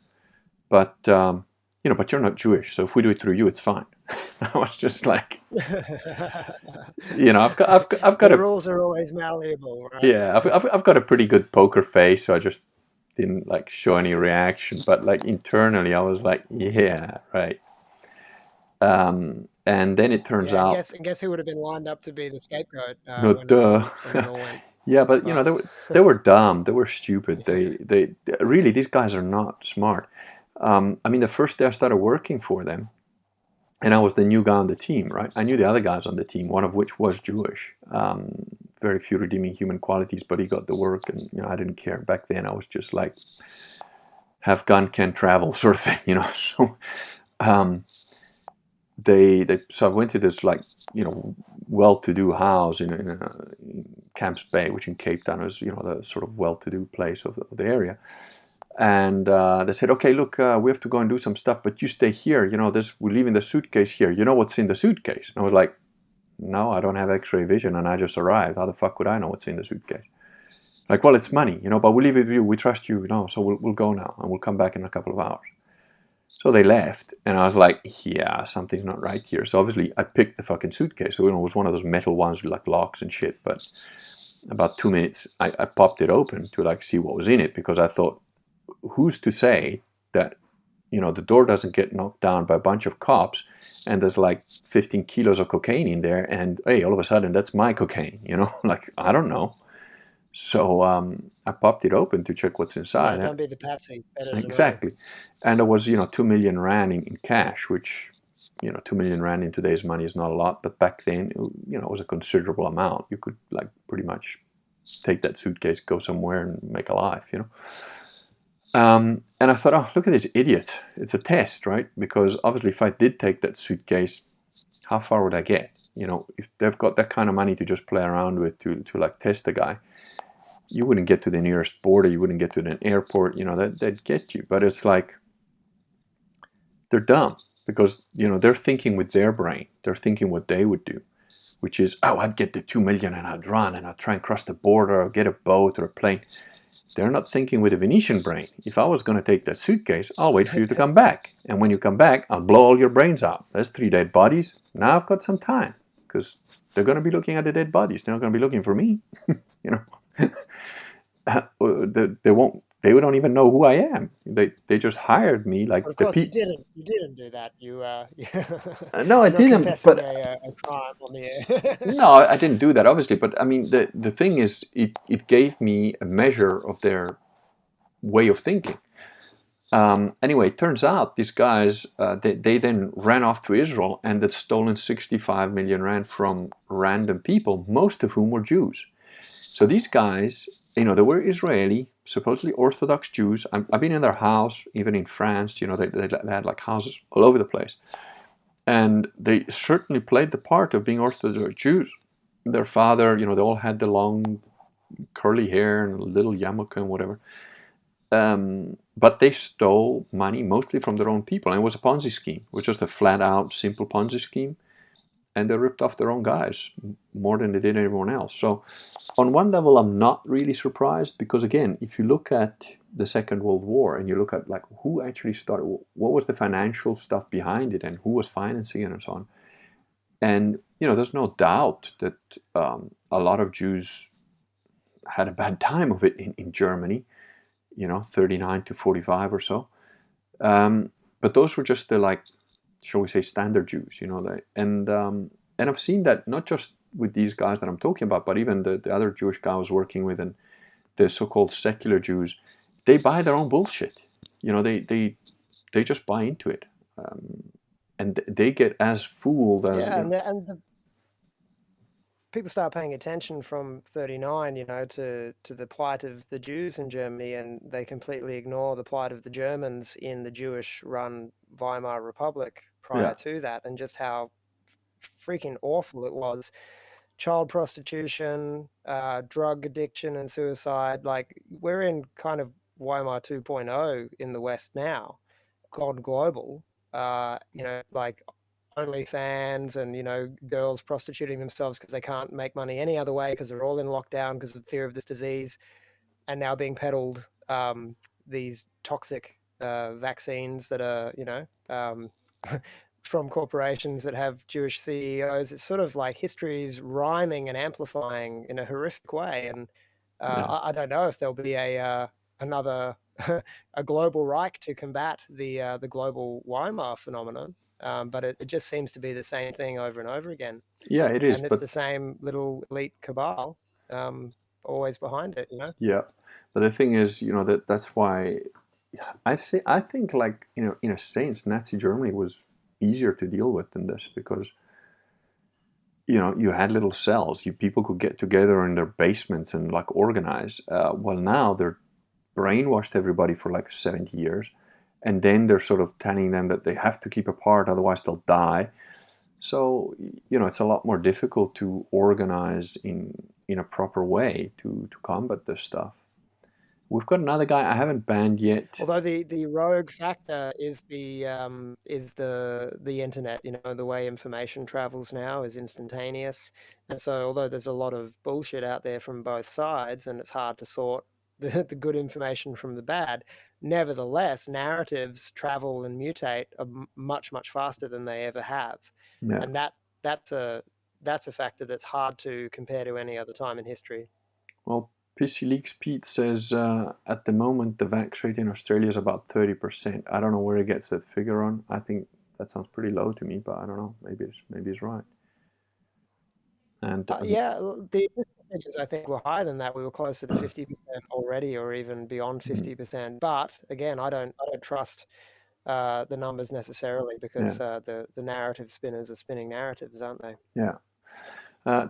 But but you're not Jewish, so if we do it through you, it's fine." I was just like, I've got The a rules are always malleable, right? yeah, I've got a pretty good poker face, so I just didn't like show any reaction. But like internally, I was like, yeah, right. And then it turns Yeah, and out, guess who would have been lined up to be the scapegoat no, when it all went yeah, but bust? they were dumb, they were stupid. They really, these guys are not smart. I mean, the first day I started working for them, and I was the new guy on the team, right? I knew the other guys on the team, one of which was Jewish. Very few redeeming human qualities, but he got the work, and I didn't care. Back then, I was just like, have gun, can travel, sort of thing, So, so I went to this like well-to-do house in Camps Bay, which in Cape Town is the sort of well-to-do place of the area. And they said, "Okay, look, we have to go and do some stuff, but you stay here. We're leaving the suitcase here. You know what's in the suitcase?" And I was like, "No, I don't have X-ray vision, and I just arrived. How the fuck would I know what's in the suitcase?" Like, "Well, it's money, but we'll leave it with you. We trust you, so we'll go now, and we'll come back in a couple of hours." So they left, and I was like, "Yeah, something's not right here." So obviously, I picked the fucking suitcase. So it was one of those metal ones with like locks and shit. But about 2 minutes, I popped it open to like see what was in it, because I thought, who's to say that the door doesn't get knocked down by a bunch of cops, and there's like 15 kilos of cocaine in there, and hey, all of a sudden that's my cocaine, like, I don't know. So I popped it open to check what's Yeah, inside. don't be the patsy. Better to know. Exactly. And there was 2 million rand in cash, which 2 million rand in today's money is not a lot, but back then it was a considerable amount. You could like pretty much take that suitcase, go somewhere, and make a life. And I thought, oh, look at this idiot. It's a test, right? Because obviously if I did take that suitcase, how far would I get? If they've got that kind of money to just play around with, to like test the guy, you wouldn't get to the nearest border, you wouldn't get to an airport, they'd get you. But it's like, they're dumb, because they're thinking with their brain. They're thinking what they would do, which is, oh, I'd get the 2 million and I'd run and I'd try and cross the border or get a boat or a plane. They're not thinking with a Venetian brain. If I was going to take that suitcase, I'll wait for you to come back. And when you come back, I'll blow all your brains out. There's 3 dead bodies. Now I've got some time, because they're going to be looking at the dead bodies. They're not going to be looking for me. They won't. They don't even know who I am. They just hired me like But of the course, you didn't do that. No, I You're not didn't. confessing But a crime on the air. no, I didn't do that, obviously. But I mean, the thing is, it gave me a measure of their way of thinking. Anyway, it turns out these guys, they then ran off to Israel and had stolen 65 million rand from random people, most of whom were Jews. So these guys, they were Israeli, supposedly Orthodox Jews. I've been in their house, even in France. They had like houses all over the place. And they certainly played the part of being Orthodox Jews. Their father, they all had the long curly hair and a little yarmulke and whatever. But they stole money mostly from their own people. And it was a Ponzi scheme. It was just a flat out, simple Ponzi scheme. And they ripped off their own guys more than they did everyone else. So on one level, I'm not really surprised, because again, if you look at the Second World War and you look at like who actually started, what was the financial stuff behind it, and who was financing it, and so on. And there's no doubt that a lot of Jews had a bad time of it in Germany, 39 to 45 or so. But those were just the, like, shall we say, standard Jews, and I've seen that not just with these guys that I'm talking about, but even the other Jewish guy I was working with, and the so-called secular Jews, they buy their own bullshit. They just buy into it. and they get as fooled as, Yeah, and the people start paying attention from 39, to the plight of the Jews in Germany, and they completely ignore the plight of the Germans in the Jewish-run Weimar Republic yeah, prior to that, and just how freaking awful it was. Child prostitution, drug addiction, and suicide. Like, we're in kind of Weimar 2.0 in the West now, gone global. Like OnlyFans and, girls prostituting themselves because they can't make money any other way because they're all in lockdown because of fear of this disease, and now being peddled these toxic vaccines that are, from corporations that have Jewish CEOs. It's sort of like history's rhyming and amplifying in a horrific way. And yeah, I don't know if there'll be another a global Reich to combat the global Weimar phenomenon. But it just seems to be the same thing over and over again, yeah. It is, and it's but the same little elite cabal always behind it. yeah, but the thing is, that's why I think, like, in a sense, Nazi Germany was easier to deal with than this, because you had little cells. People could get together in their basements and like organize. Well, now they're brainwashed everybody for like 70 years, and then they're sort of telling them that they have to keep apart, otherwise they'll die. So it's a lot more difficult to organize in a proper way to combat this stuff. We've got another guy I haven't banned yet. Although the rogue factor is the internet, the way information travels now is instantaneous. And so although there's a lot of bullshit out there from both sides and it's hard to sort the good information from the bad, nevertheless, narratives travel and mutate much, much faster than they ever have. Yeah. And that's a factor that's hard to compare to any other time in history. Well, PC Leaks Pete says at the moment the vax rate in Australia is about 30%. I don't know where he gets that figure on. I think that sounds pretty low to me, but I don't know. Maybe he's right. And Yeah, the initial figures I think were higher than that. We were closer to 50% already, or even beyond 50%. But again, I don't trust the numbers necessarily, yeah, because the narrative spinners are spinning narratives, aren't they? yeah.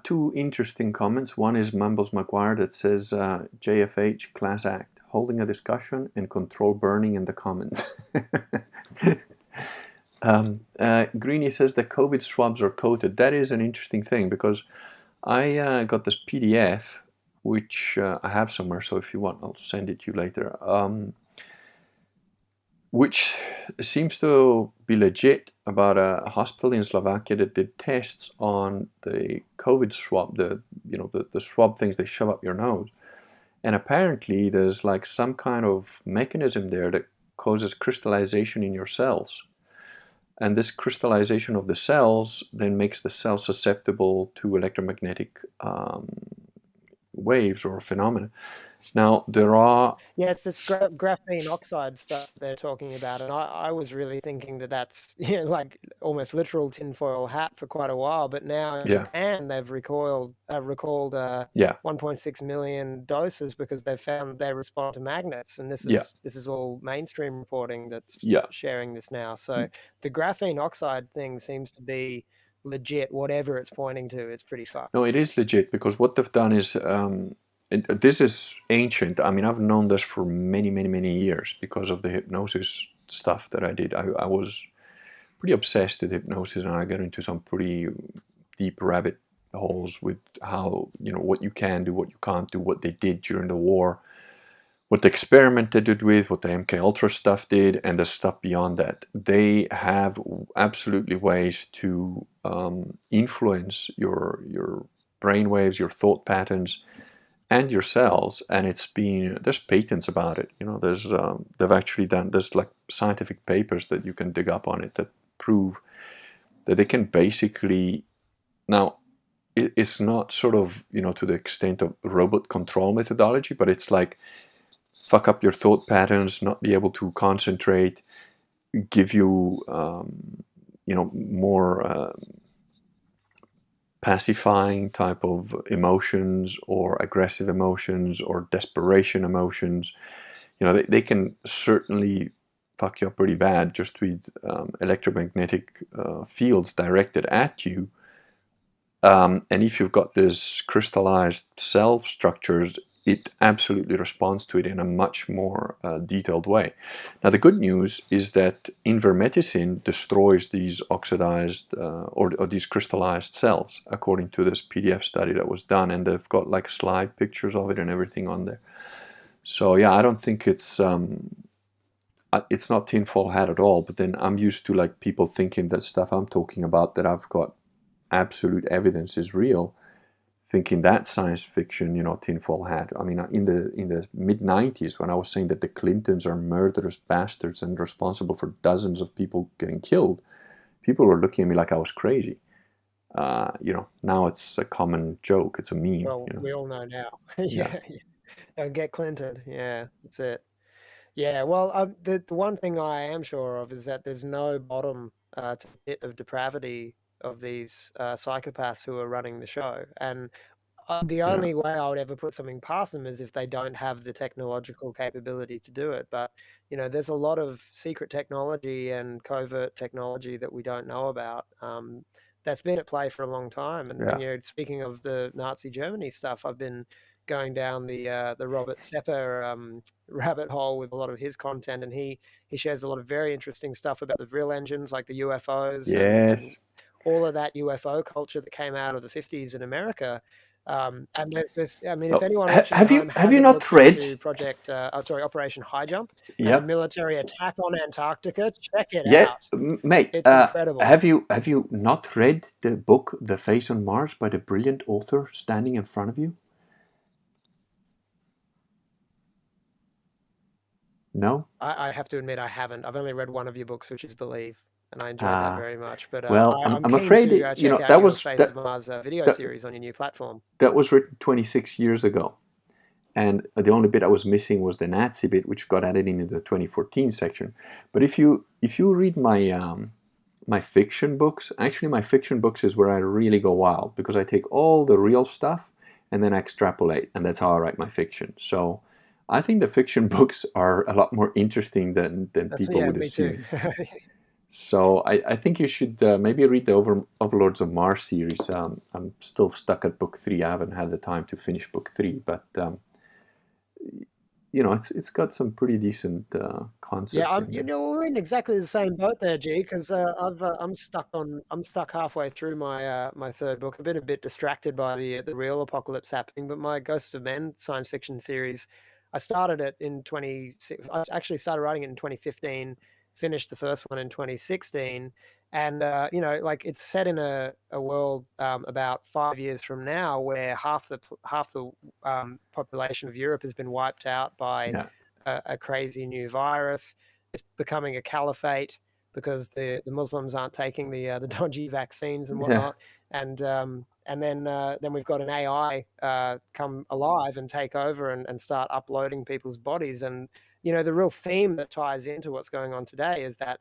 Two interesting comments. One is Mumbles McGuire that says JFH class act, holding a discussion and control burning in the comments. Greenie says that COVID swabs are coated. That is an interesting thing, because I got this PDF, which I have somewhere, so if you want, I'll send it to you later, which seems to be legit, about a hospital in Slovakia that did tests on the COVID swab, the swab things they shove up your nose. And apparently there's like some kind of mechanism there that causes crystallization in your cells. And this crystallization of the cells then makes the cell susceptible to electromagnetic waves or phenomena. Now, there are... Yeah, it's this graphene oxide stuff they're talking about, and I was really thinking that that's like almost literal tinfoil hat for quite a while. But now in Yeah, Japan they've recalled yeah, 1.6 million doses because they've found they respond to magnets, and this yeah, is all mainstream reporting that's yeah. sharing this now. So the graphene oxide thing seems to be legit. Whatever it's pointing to, it's pretty No, fucked. it is legit, because what they've done is, this is ancient. I mean, I've known this for many, many, many years because of the hypnosis stuff that I did. I was pretty obsessed with hypnosis, and I got into some pretty deep rabbit holes with how, what you can do, what you can't do, what they did during the war, what they experimented with, what the MK Ultra stuff did, and the stuff beyond that. They have absolutely ways to influence your brain waves, your thought patterns, and your cells. And there's patents about it. They've actually done, there's like scientific papers that you can dig up on it that prove that they can basically, now it's not sort of, to the extent of robot control methodology, but it's like fuck up your thought patterns, not be able to concentrate, give you, more pacifying type of emotions, or aggressive emotions, or desperation emotions. They can certainly fuck you up pretty bad just with electromagnetic fields directed at you. And if you've got this crystallized cell structures, it absolutely responds to it in a much more detailed way. Now, the good news is that invermectin destroys these oxidized or these crystallized cells, according to this PDF study that was done, and they've got like slide pictures of it and everything on there. So yeah, I don't think it's not tinfoil hat at all. But then I'm used to like people thinking that stuff I'm talking about that I've got absolute evidence is real, thinking that science fiction, tinfoil hat. I mean, in the mid 90s, when I was saying that the Clintons are murderous bastards and responsible for dozens of people getting killed, people were looking at me like I was crazy. Now it's a common joke. It's a meme. Well, we all know now. Yeah. Yeah, don't get Clinton. Yeah, that's it. Yeah, well, the one thing I am sure of is that there's no bottom to the pit of depravity of these psychopaths who are running the show, and the Yeah. only way I would ever put something past them is if they don't have the technological capability to do it. But there's a lot of secret technology and covert technology that we don't know about. That's been at play for a long time. And Yeah. speaking of the Nazi Germany stuff, I've been going down the Robert Sepper rabbit hole with a lot of his content, and he shares a lot of very interesting stuff about the vril engines, like the UFOs and Yes. all of that UFO culture that came out of the 50s in America. And there's this, I mean, if Well, anyone watching at have home you hasn't not looked read? into Operation High Jump and the Yep. military attack on Antarctica, check it Yeah, out. mate. It's incredible. Have you not read the book "The Face on Mars" by the brilliant author standing in front of you? No. I have to admit, I haven't. I've only read one of your books, which is Believe, and I enjoyed that Ah, very much. But well, I'm I'm keen afraid to check out that your was Face of Mars video that series on your new platform. that was written 26 years ago, and the only bit I was missing was the Nazi bit, which got added into the 2014 section. But if you read my fiction books, actually my fiction books is where I really go wild, because I take all the real stuff and then I extrapolate, and that's how I write my fiction. So I think the fiction books are a lot more interesting than people Yeah, would me too. assume. So I think you should maybe read the Overlords of Mars series. I'm still stuck at book 3. I haven't had the time to finish book 3, but it's got some pretty decent Yeah, concepts in there. we're in exactly the same boat there, G. Because I'm stuck halfway through my third book. I've been a bit distracted by the real apocalypse happening, but my Ghosts of Men science fiction series, I started it in 26. I actually started writing it in 2015, finished the first one in 2016, and like it's set in a world about 5 years from now, where half the population of Europe has been wiped out by Yeah, a crazy new virus. It's becoming a caliphate because the Muslims aren't taking the dodgy vaccines and yeah, whatnot, and then we've got an AI come alive and take over and start uploading people's bodies. And the real theme that ties into what's going on today is that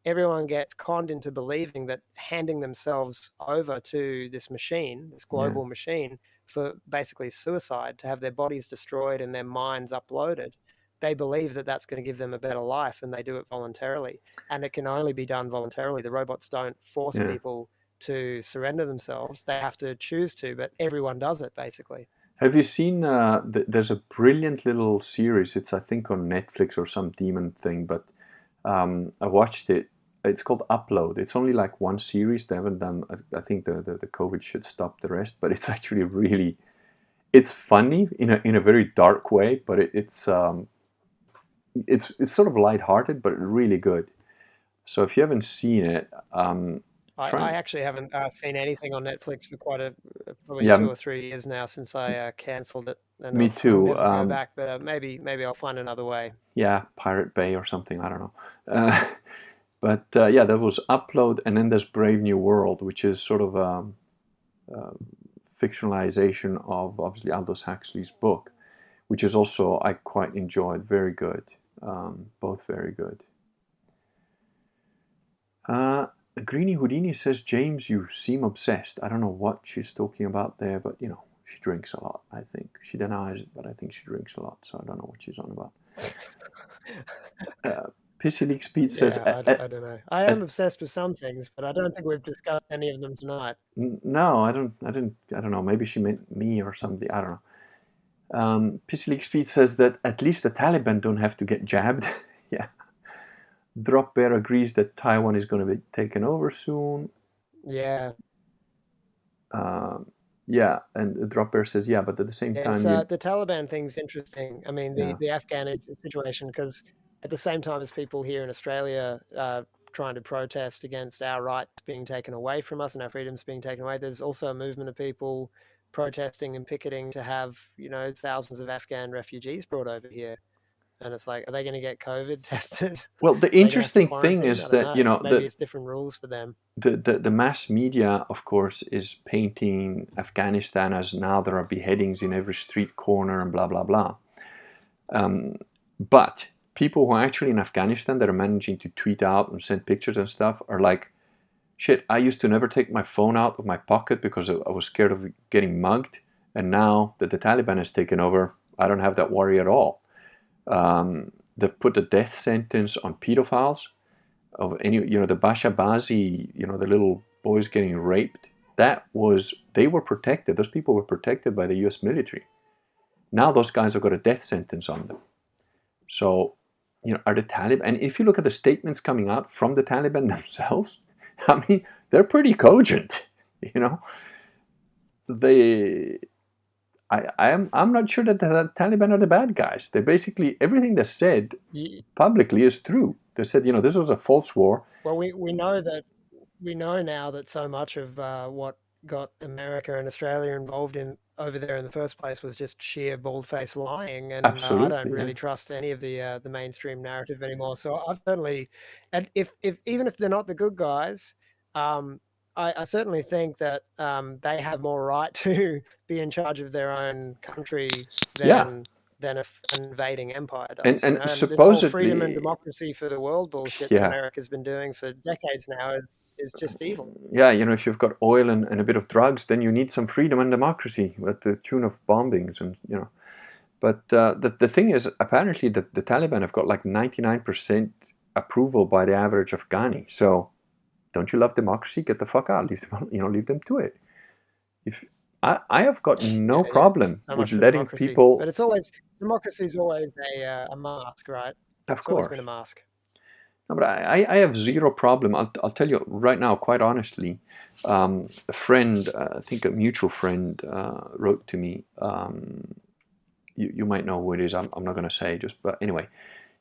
everyone gets conned into believing that handing themselves over to this machine, this yeah. global machine, for basically suicide, to have their bodies destroyed and their minds uploaded, they believe that that's going to give them a better life, and they do it voluntarily. And it can only be done voluntarily. The robots don't force Yeah. people to surrender themselves. They have to choose to, but everyone does it basically. Have you seen? There's a brilliant little series. It's I think on Netflix or some demon thing, but I watched it. It's called Upload. It's only like one series. They haven't done. I think the COVID should stop the rest, but it's actually really. It's funny in a very dark way, but it's sort of lighthearted, but really good. So if you haven't seen it, try. I actually haven't seen anything on Netflix for probably Yeah, 2 or 3 years now, since I cancelled it, and me I'll too. never go back. But maybe I'll find another way. Yeah, Pirate Bay or something. I don't know. But yeah, there was Upload, and then there's Brave New World, which is sort of a fictionalization of obviously Aldous Huxley's book, which is also I quite enjoyed. Very good, both very good. Greenie Houdini says, James, you seem obsessed. I don't know what she's talking about there, but she drinks a lot. I think she denies it, but I think she drinks a lot, so I don't know what she's on about. Pissy Leaks Pete says, Yeah, I don't know. I am obsessed with some things, but I don't think we've discussed any of them tonight. no, I don't know. Maybe she meant me or something. I don't know. Pissy Leaks Pete says that at least the Taliban don't have to get jabbed. Yeah. Drop Bear agrees that Taiwan is going to be taken over soon. Yeah. Yeah, and Drop Bear says, yeah, but at the same Yes, time, you, the Taliban thing's interesting. I mean, yeah, the Afghan situation, because at the same time as people here in Australia trying to protest against our rights being taken away from us and our freedoms being taken away, there's also a movement of people protesting and picketing to have, thousands of Afghan refugees brought over here. And it's like, are they going to get COVID tested? well, the Are they going to have to interesting thing quarantine? I is don't that, know. Maybe it's different rules for them. the mass media, of course, is painting Afghanistan as now there are beheadings in every street corner and blah, blah, blah. But people who are actually in Afghanistan that are managing to tweet out and send pictures and stuff are like, shit, I used to never take my phone out of my pocket because I was scared of getting mugged. And now that the Taliban has taken over, I don't have that worry at all. They've put a death sentence on pedophiles. Of any, the Bashabazi, the little boys getting raped. They were protected. Those people were protected by the U.S. military. Now those guys have got a death sentence on them. So, are the Taliban? And if you look at the statements coming out from the Taliban themselves, I mean, they're pretty cogent. I'm not sure that the Taliban are the bad guys. They basically everything they said publicly is true. They said, this was a false war. Well, we know that we know now that so much of what got America and Australia involved in over there in the first place was just sheer bald-faced lying, and I don't Absolutely, yeah. really trust any of the mainstream narrative anymore. So I've certainly, and if even if they're not the good guys, I certainly think that they have more right to be in charge of their own country Yeah. than an invading empire And does. and And this whole freedom and supposedly, democracy for the world bullshit that yeah, America's been doing for decades now is just evil. yeah. If you've got oil and a bit of drugs, then you need some freedom and democracy at the tune of bombings and. But the thing is, apparently, the Taliban have got like 99% approval by the average Afghani. So, don't you love democracy? Get the fuck out. Leave them to it. If I have got no problem So with much for letting democracy. people. But it's always democracy is always a mask, right? Of It's always course. been a mask. No, but I have zero problem. I'll tell you right now, quite honestly. A friend, I think a mutual friend, wrote to me. You might know who it is. I'm not going to say but anyway,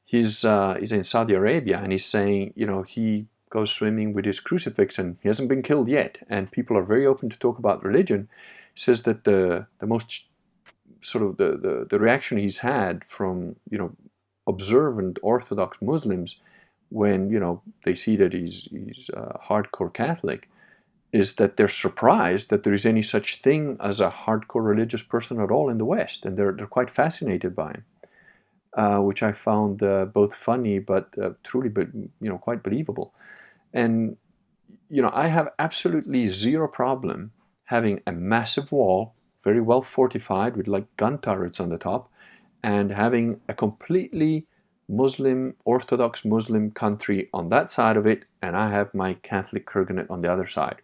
he's in Saudi Arabia and he's saying, he goes swimming with his crucifix and he hasn't been killed yet. And people are very open to talk about religion. He says that the most sort of the reaction he's had from observant Orthodox Muslims when they see that he's hardcore Catholic is that they're surprised that there is any such thing as a hardcore religious person at all in the West, and they're quite fascinated by him, which I found both funny but truly, but quite believable. And I have absolutely zero problem having a massive wall, very well fortified with like gun turrets on the top, and having a completely Muslim, Orthodox Muslim country on that side of it, and I have my Catholic Kurganet on the other side.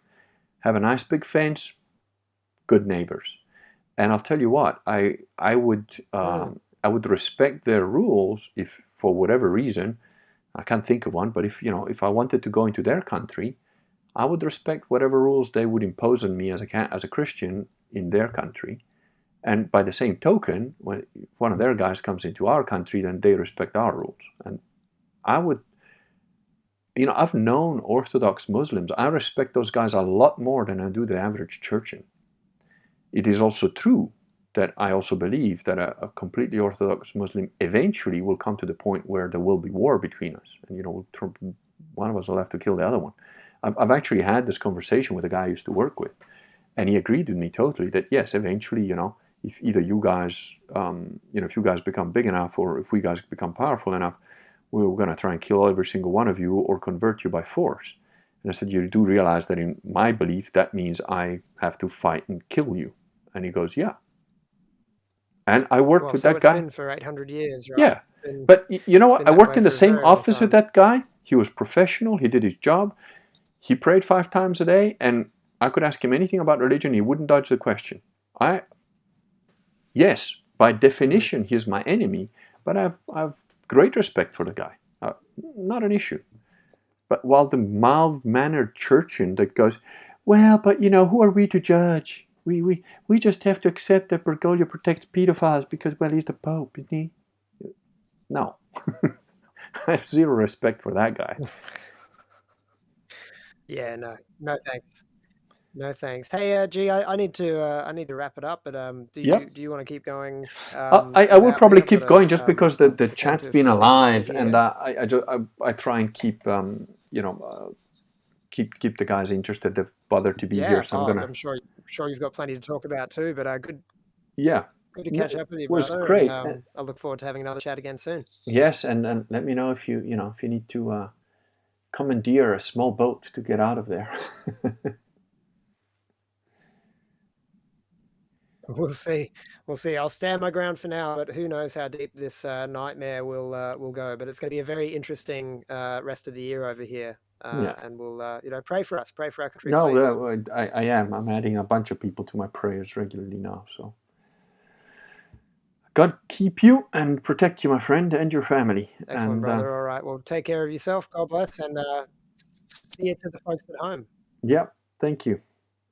Have a nice big fence, good neighbors. And I'll tell you what, I would respect their rules if for whatever reason, I can't think of one, but if I wanted to go into their country, I would respect whatever rules they would impose on me as a Christian in their country. And by the same token, when one of their guys comes into our country, then they respect our rules. And I would, I've known Orthodox Muslims. I respect those guys a lot more than I do the average churchan. It is also true that I also believe that a completely Orthodox Muslim eventually will come to the point where there will be war between us. And, one of us will have to kill the other one. I've actually had this conversation with a guy I used to work with. And he agreed with me totally that, yes, eventually, if either you guys, if you guys become big enough or if we guys become powerful enough, we're going to try and kill every single one of you or convert you by force. And I said, you do realize that in my belief, that means I have to fight and kill you. And he goes, yeah. And I worked Well, with so that it's guy. been for 800 years, right? Yeah. But you know It's what? been I that worked way in the for a same very long office with time. that guy. He was professional. He did his job. He prayed 5 times a day, and I could ask him anything about religion. He wouldn't dodge the question. Yes, by definition, he's my enemy, but I've great respect for the guy. Not an issue. But while the mild-mannered churchian that goes, well, but who are we to judge? We just have to accept that Bergoglio protects pedophiles because, well, he's the Pope, isn't he? No. I have zero respect for that guy. Yeah, no thanks. No thanks. Hey, G, I need to wrap it up, but do Yep. you want to keep going I will without me? probably I've got keep to going just because the attend chat's to a been few things over alive, and here. I try and keep keep the guys interested. They've bothered to be here, Yeah, so I'm gonna. I'm sure you've got plenty to talk about too, but Yeah, good to no, catch it up with you, was brother, and great. I look forward to having another chat again soon. Yes, and let me know if if you need to commandeer a small boat to get out of there. We'll see. We'll see. I'll stand my ground for now, but who knows how deep this nightmare will go. But it's going to be a very interesting rest of the year over here, Yeah. and we'll pray for us, pray for our country, No, please. I am. I'm adding a bunch of people to my prayers regularly now. So God keep you and protect you, my friend, and your family. Excellent, And brother. All right. Well, take care of yourself. God bless, and see you to the folks at home. yeah, thank you.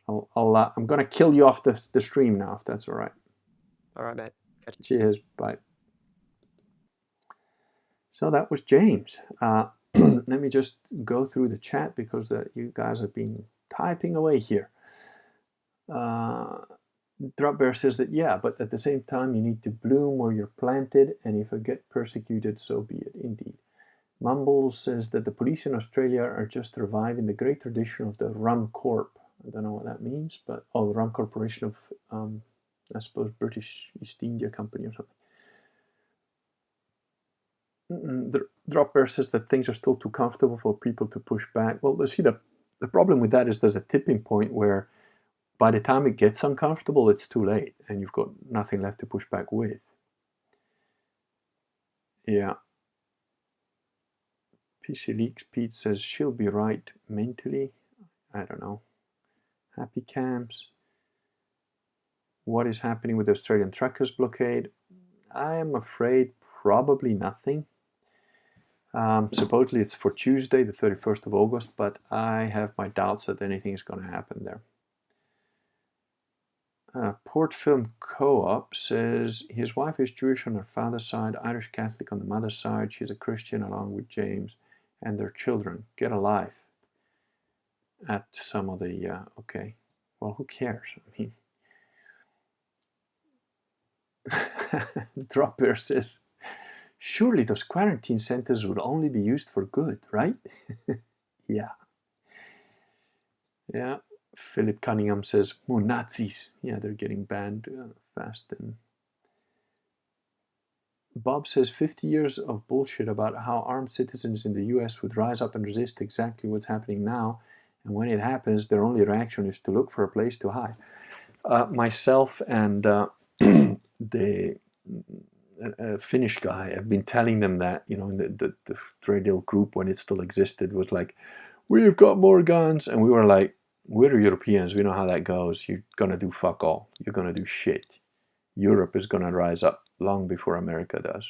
I'm gonna kill you off the stream now, if that's all right. All right, mate. Catch you. Cheers. Bye. So that was James. Let me just go through the chat because you guys have been typing away here. Drop Bear says that, yeah, but at the same time, you need to bloom where you're planted, and if you get persecuted, so be it, indeed. Mumbles says that the police in Australia are just reviving the great tradition of the Rum Corp. I don't know what that means, but the Rum Corporation of, I suppose, British East India Company or something. The Drop Bear says that things are still too comfortable for people to push back. Well, see, the problem with that is there's a tipping point where by the time it gets uncomfortable, it's too late, and you've got nothing left to push back with. Yeah. PC Leaks Pete says she'll be right mentally. I don't know. Happy Camps. What is happening with the Australian truckers blockade? I am afraid probably nothing. Supposedly it's for Tuesday, the 31st of August, but I have my doubts that anything is going to happen there. Port Film Co-op says his wife is Jewish on her father's side, Irish Catholic on the mother's side. She's a Christian along with James and their children. Get a life. At some of the okay, well, who cares? I mean, Dropper says, surely those quarantine centers would only be used for good, right? Yeah. Yeah. Philip Cunningham says, more Nazis. Yeah, they're getting banned fast. And Bob says 50 years of bullshit about how armed citizens in the US would rise up and resist exactly what's happening now. And when it happens, their only reaction is to look for a place to hide. Myself and the Finnish guy have been telling them that, in the Dreidel group when it still existed, was like, we've got more guns. And we were like, we're Europeans. We know how that goes. You're going to do fuck all. You're going to do shit. Europe is going to rise up long before America does.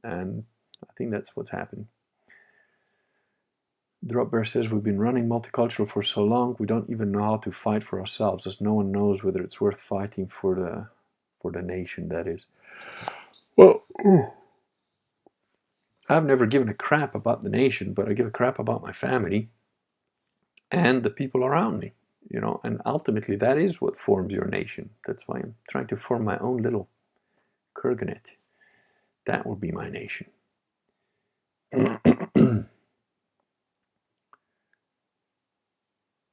And I think that's what's happening. Dropbear says we've been running multicultural for so long we don't even know how to fight for ourselves, as no one knows whether it's worth fighting for the nation, that is. Well, I've never given a crap about the nation, but I give a crap about my family and the people around me, and ultimately that is what forms your nation. That's why I'm trying to form my own little Kurganet. That will be my nation.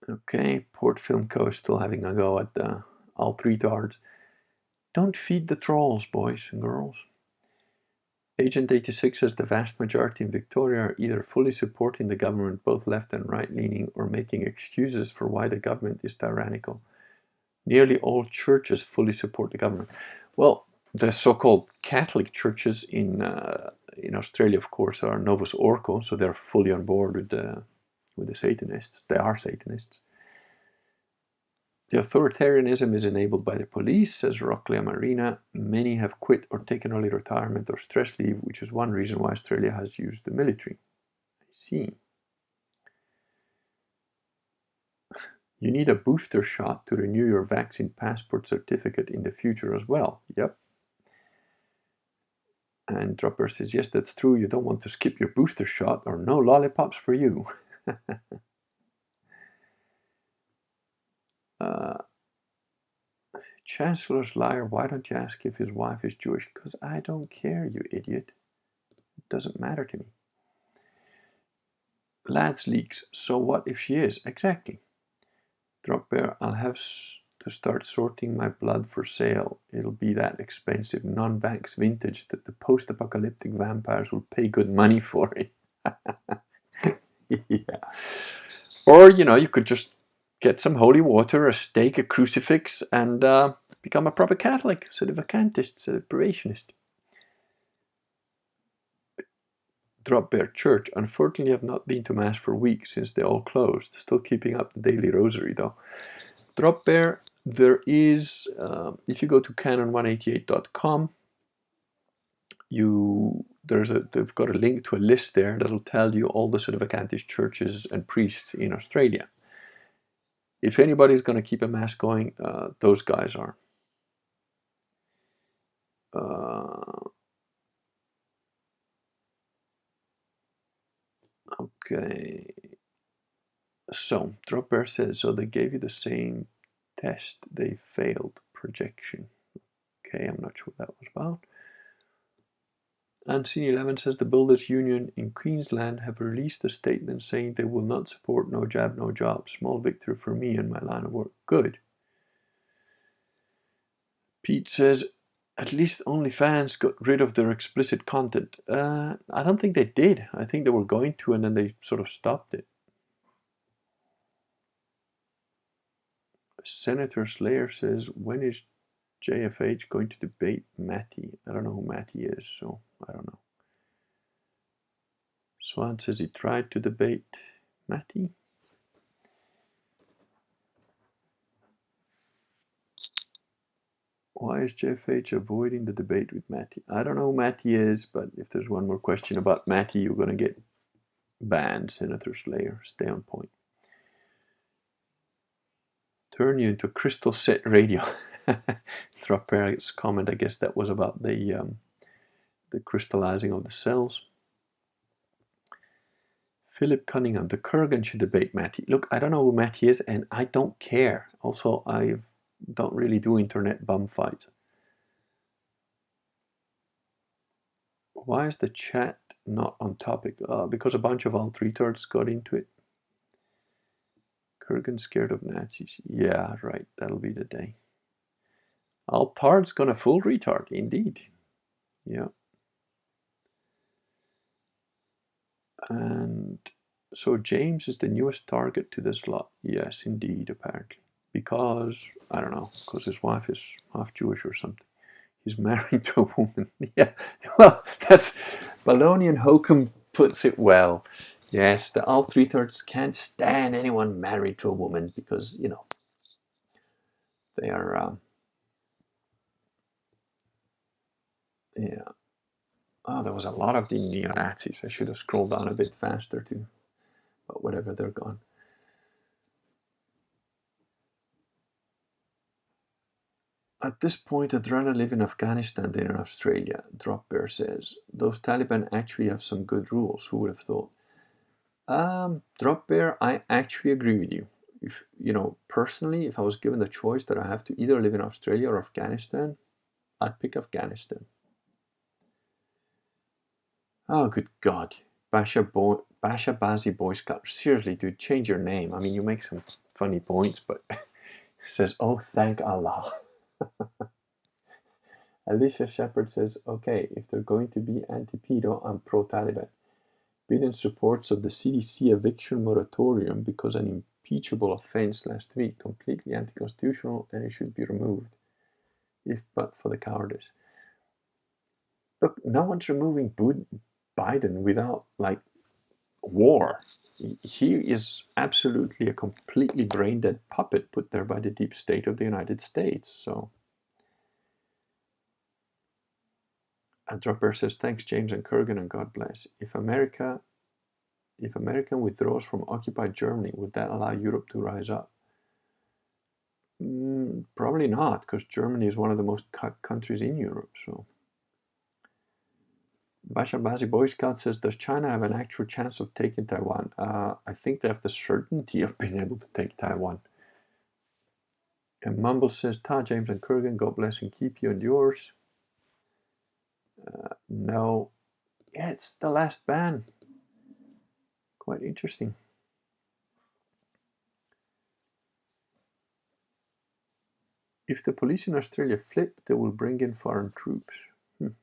Okay, Port Film Co. is still having a go at all three tards. Don't feed the trolls, boys and girls. Agent 86 says the vast majority in Victoria are either fully supporting the government, both left and right-leaning, or making excuses for why the government is tyrannical. Nearly all churches fully support the government. Well, The so-called Catholic churches in Australia, of course, are Novus Ordo, so they're fully on board with the Satanists. They are Satanists. The authoritarianism is enabled by the police, says Rocklea Marina. Many have quit or taken early retirement or stress leave, which is one reason why Australia has used the military. I see. You need a booster shot to renew your vaccine passport certificate in the future as well. Yep. And Dropper says, yes, that's true. You don't want to skip your booster shot or no lollipops for you. Chancellor's liar, why don't you ask if his wife is Jewish? Because I don't care, you idiot. It doesn't matter to me. Lads leaks, so what if she is? Exactly. Drop Bear, I'll have to start sorting my blood for sale. It'll be that expensive non-vax vintage that the post-apocalyptic vampires will pay good money for it. Yeah. Or, you could just get some holy water, a stake, a crucifix, and become a proper Catholic, sort of a cantist, sort of Purationist. Drop Bear Church. Unfortunately, I've not been to Mass for weeks since they all closed. Still keeping up the daily rosary, though. Drop Bear, there is, if you go to canon188.com, they've got a link to a list there that'll tell you all the sort of Sedevacantist churches and priests in Australia. If anybody's going to keep a Mass going, those guys are. Okay. So, Drop Bear says, so they gave you the same test, they failed projection. Okay, I'm not sure what that was about. And Scene11 says the Builders Union in Queensland have released a statement saying they will not support no jab, no job. Small victory for me and my line of work. Good. Pete says, at least OnlyFans got rid of their explicit content. I don't think they did. I think they were going to, and then they sort of stopped it. Senator Slayer says, when is JFH going to debate Matty? I don't know who Matty is, so I don't know. Swan says he tried to debate Matty. Why is JFH avoiding the debate with Matty? I don't know who Matty is, but if there's one more question about Matty, you're going to get banned, Senator Slayer. Stay on point. Turn you into crystal set radio. Thropper's comment, I guess that was about the crystallizing of the cells. Philip Cunningham, the Kurgan should debate Matty. Look, I don't know who Matty is, and I don't care. Also, I don't really do internet bum fights. Why is the chat not on topic? Because a bunch of alt-retards got into it. Kurgan scared of Nazis. Yeah, right. That'll be the day. Alt-tard's gonna full retard, indeed. Yeah. And so James is the newest target to this lot. Yes, indeed, apparently. Because, I don't know, because his wife is half Jewish or something. He's married to a woman. Yeah, well, that's Balonian Hokum puts it well. Yes, the alt-retards can't stand anyone married to a woman because, they are, yeah. Oh, there was a lot of the neo-Nazis. I should have scrolled down a bit faster too. But whatever, they're gone. At this point, I'd rather live in Afghanistan than in Australia, Drop Bear says. Those Taliban actually have some good rules. Who would have thought? Drop Bear, I actually agree with you. If personally, if I was given the choice that I have to either live in Australia or Afghanistan, I'd pick Afghanistan. Oh, good God. Basha Bazi Boy Scout. Seriously, dude, change your name. I mean, you make some funny points, but says, oh, thank Allah. Alicia Shepherd says, okay, if they're going to be anti-pedo, I'm pro-Taliban. Biden supports of the CDC eviction moratorium because an impeachable offense last week, completely anti-constitutional, and it should be removed, if but for the cowardice. look, no one's removing Biden without like war. He is absolutely a completely brain-dead puppet put there by the deep state of the United States. So, Dropper says, thanks, James and Kurgan, and God bless. If American withdraws from occupied Germany, would that allow Europe to rise up? Probably not, because Germany is one of the most cut countries in Europe. So, Bashabazi Boy Scout says, does China have an actual chance of taking Taiwan? I think they have the certainty of being able to take Taiwan. And Mumble says, Ta, James and Kurgan, God bless and keep you and yours. No. Yeah, it's the last ban. Quite interesting. If the police in Australia flip, they will bring in foreign troops. And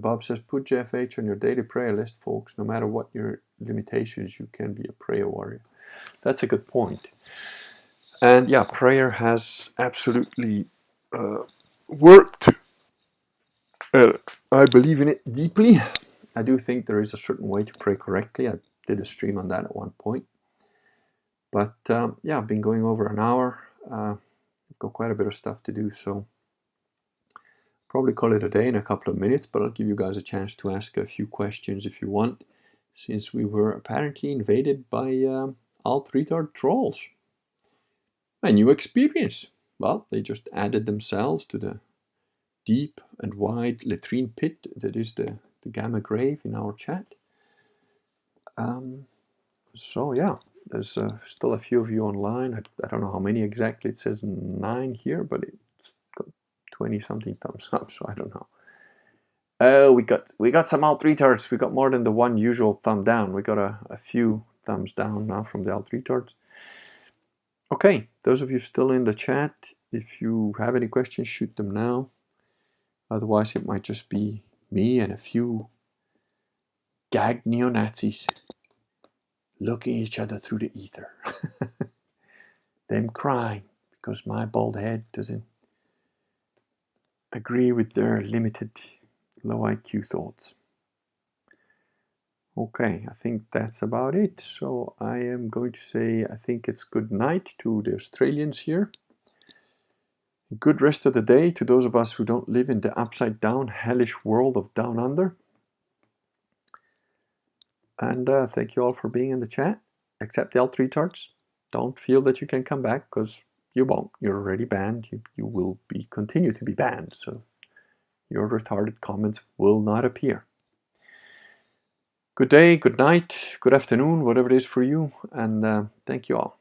Bob says, put JFH on your daily prayer list, folks. No matter what your limitations, you can be a prayer warrior. That's a good point. And yeah, prayer has absolutely worked. I believe in it deeply. I do think there is a certain way to pray correctly. I did a stream on that at one point. But yeah, I've been going over an hour. I've got quite a bit of stuff to do, so probably call it a day in a couple of minutes, but I'll give you guys a chance to ask a few questions if you want, since we were apparently invaded by alt-retard trolls. A new experience. Well, they just added themselves to the deep and wide latrine pit that is the Gamma Grave in our chat. So yeah, there's still a few of you online. I don't know how many exactly. It says 9 here, but it's got 20 something thumbs up, so I don't know. Oh, we got some alt retards. We got more than the one usual thumb down. We got a few thumbs down now from the alt retards. Okay, those of you still in the chat, if you have any questions, shoot them now. Otherwise, it might just be me and a few gagged neo-Nazis looking at each other through the ether. Them crying because my bald head doesn't agree with their limited low IQ thoughts. Okay, I think that's about it. So I am going to say I think it's good night to the Australians here. Good rest of the day to those of us who don't live in the upside down hellish world of Down Under. And thank you all for being in the chat. Except the alt retards. Don't feel that you can come back, because you won't. You're already banned. You will continue to be banned. So your retarded comments will not appear. Good day, good night, good afternoon, whatever it is for you. And thank you all.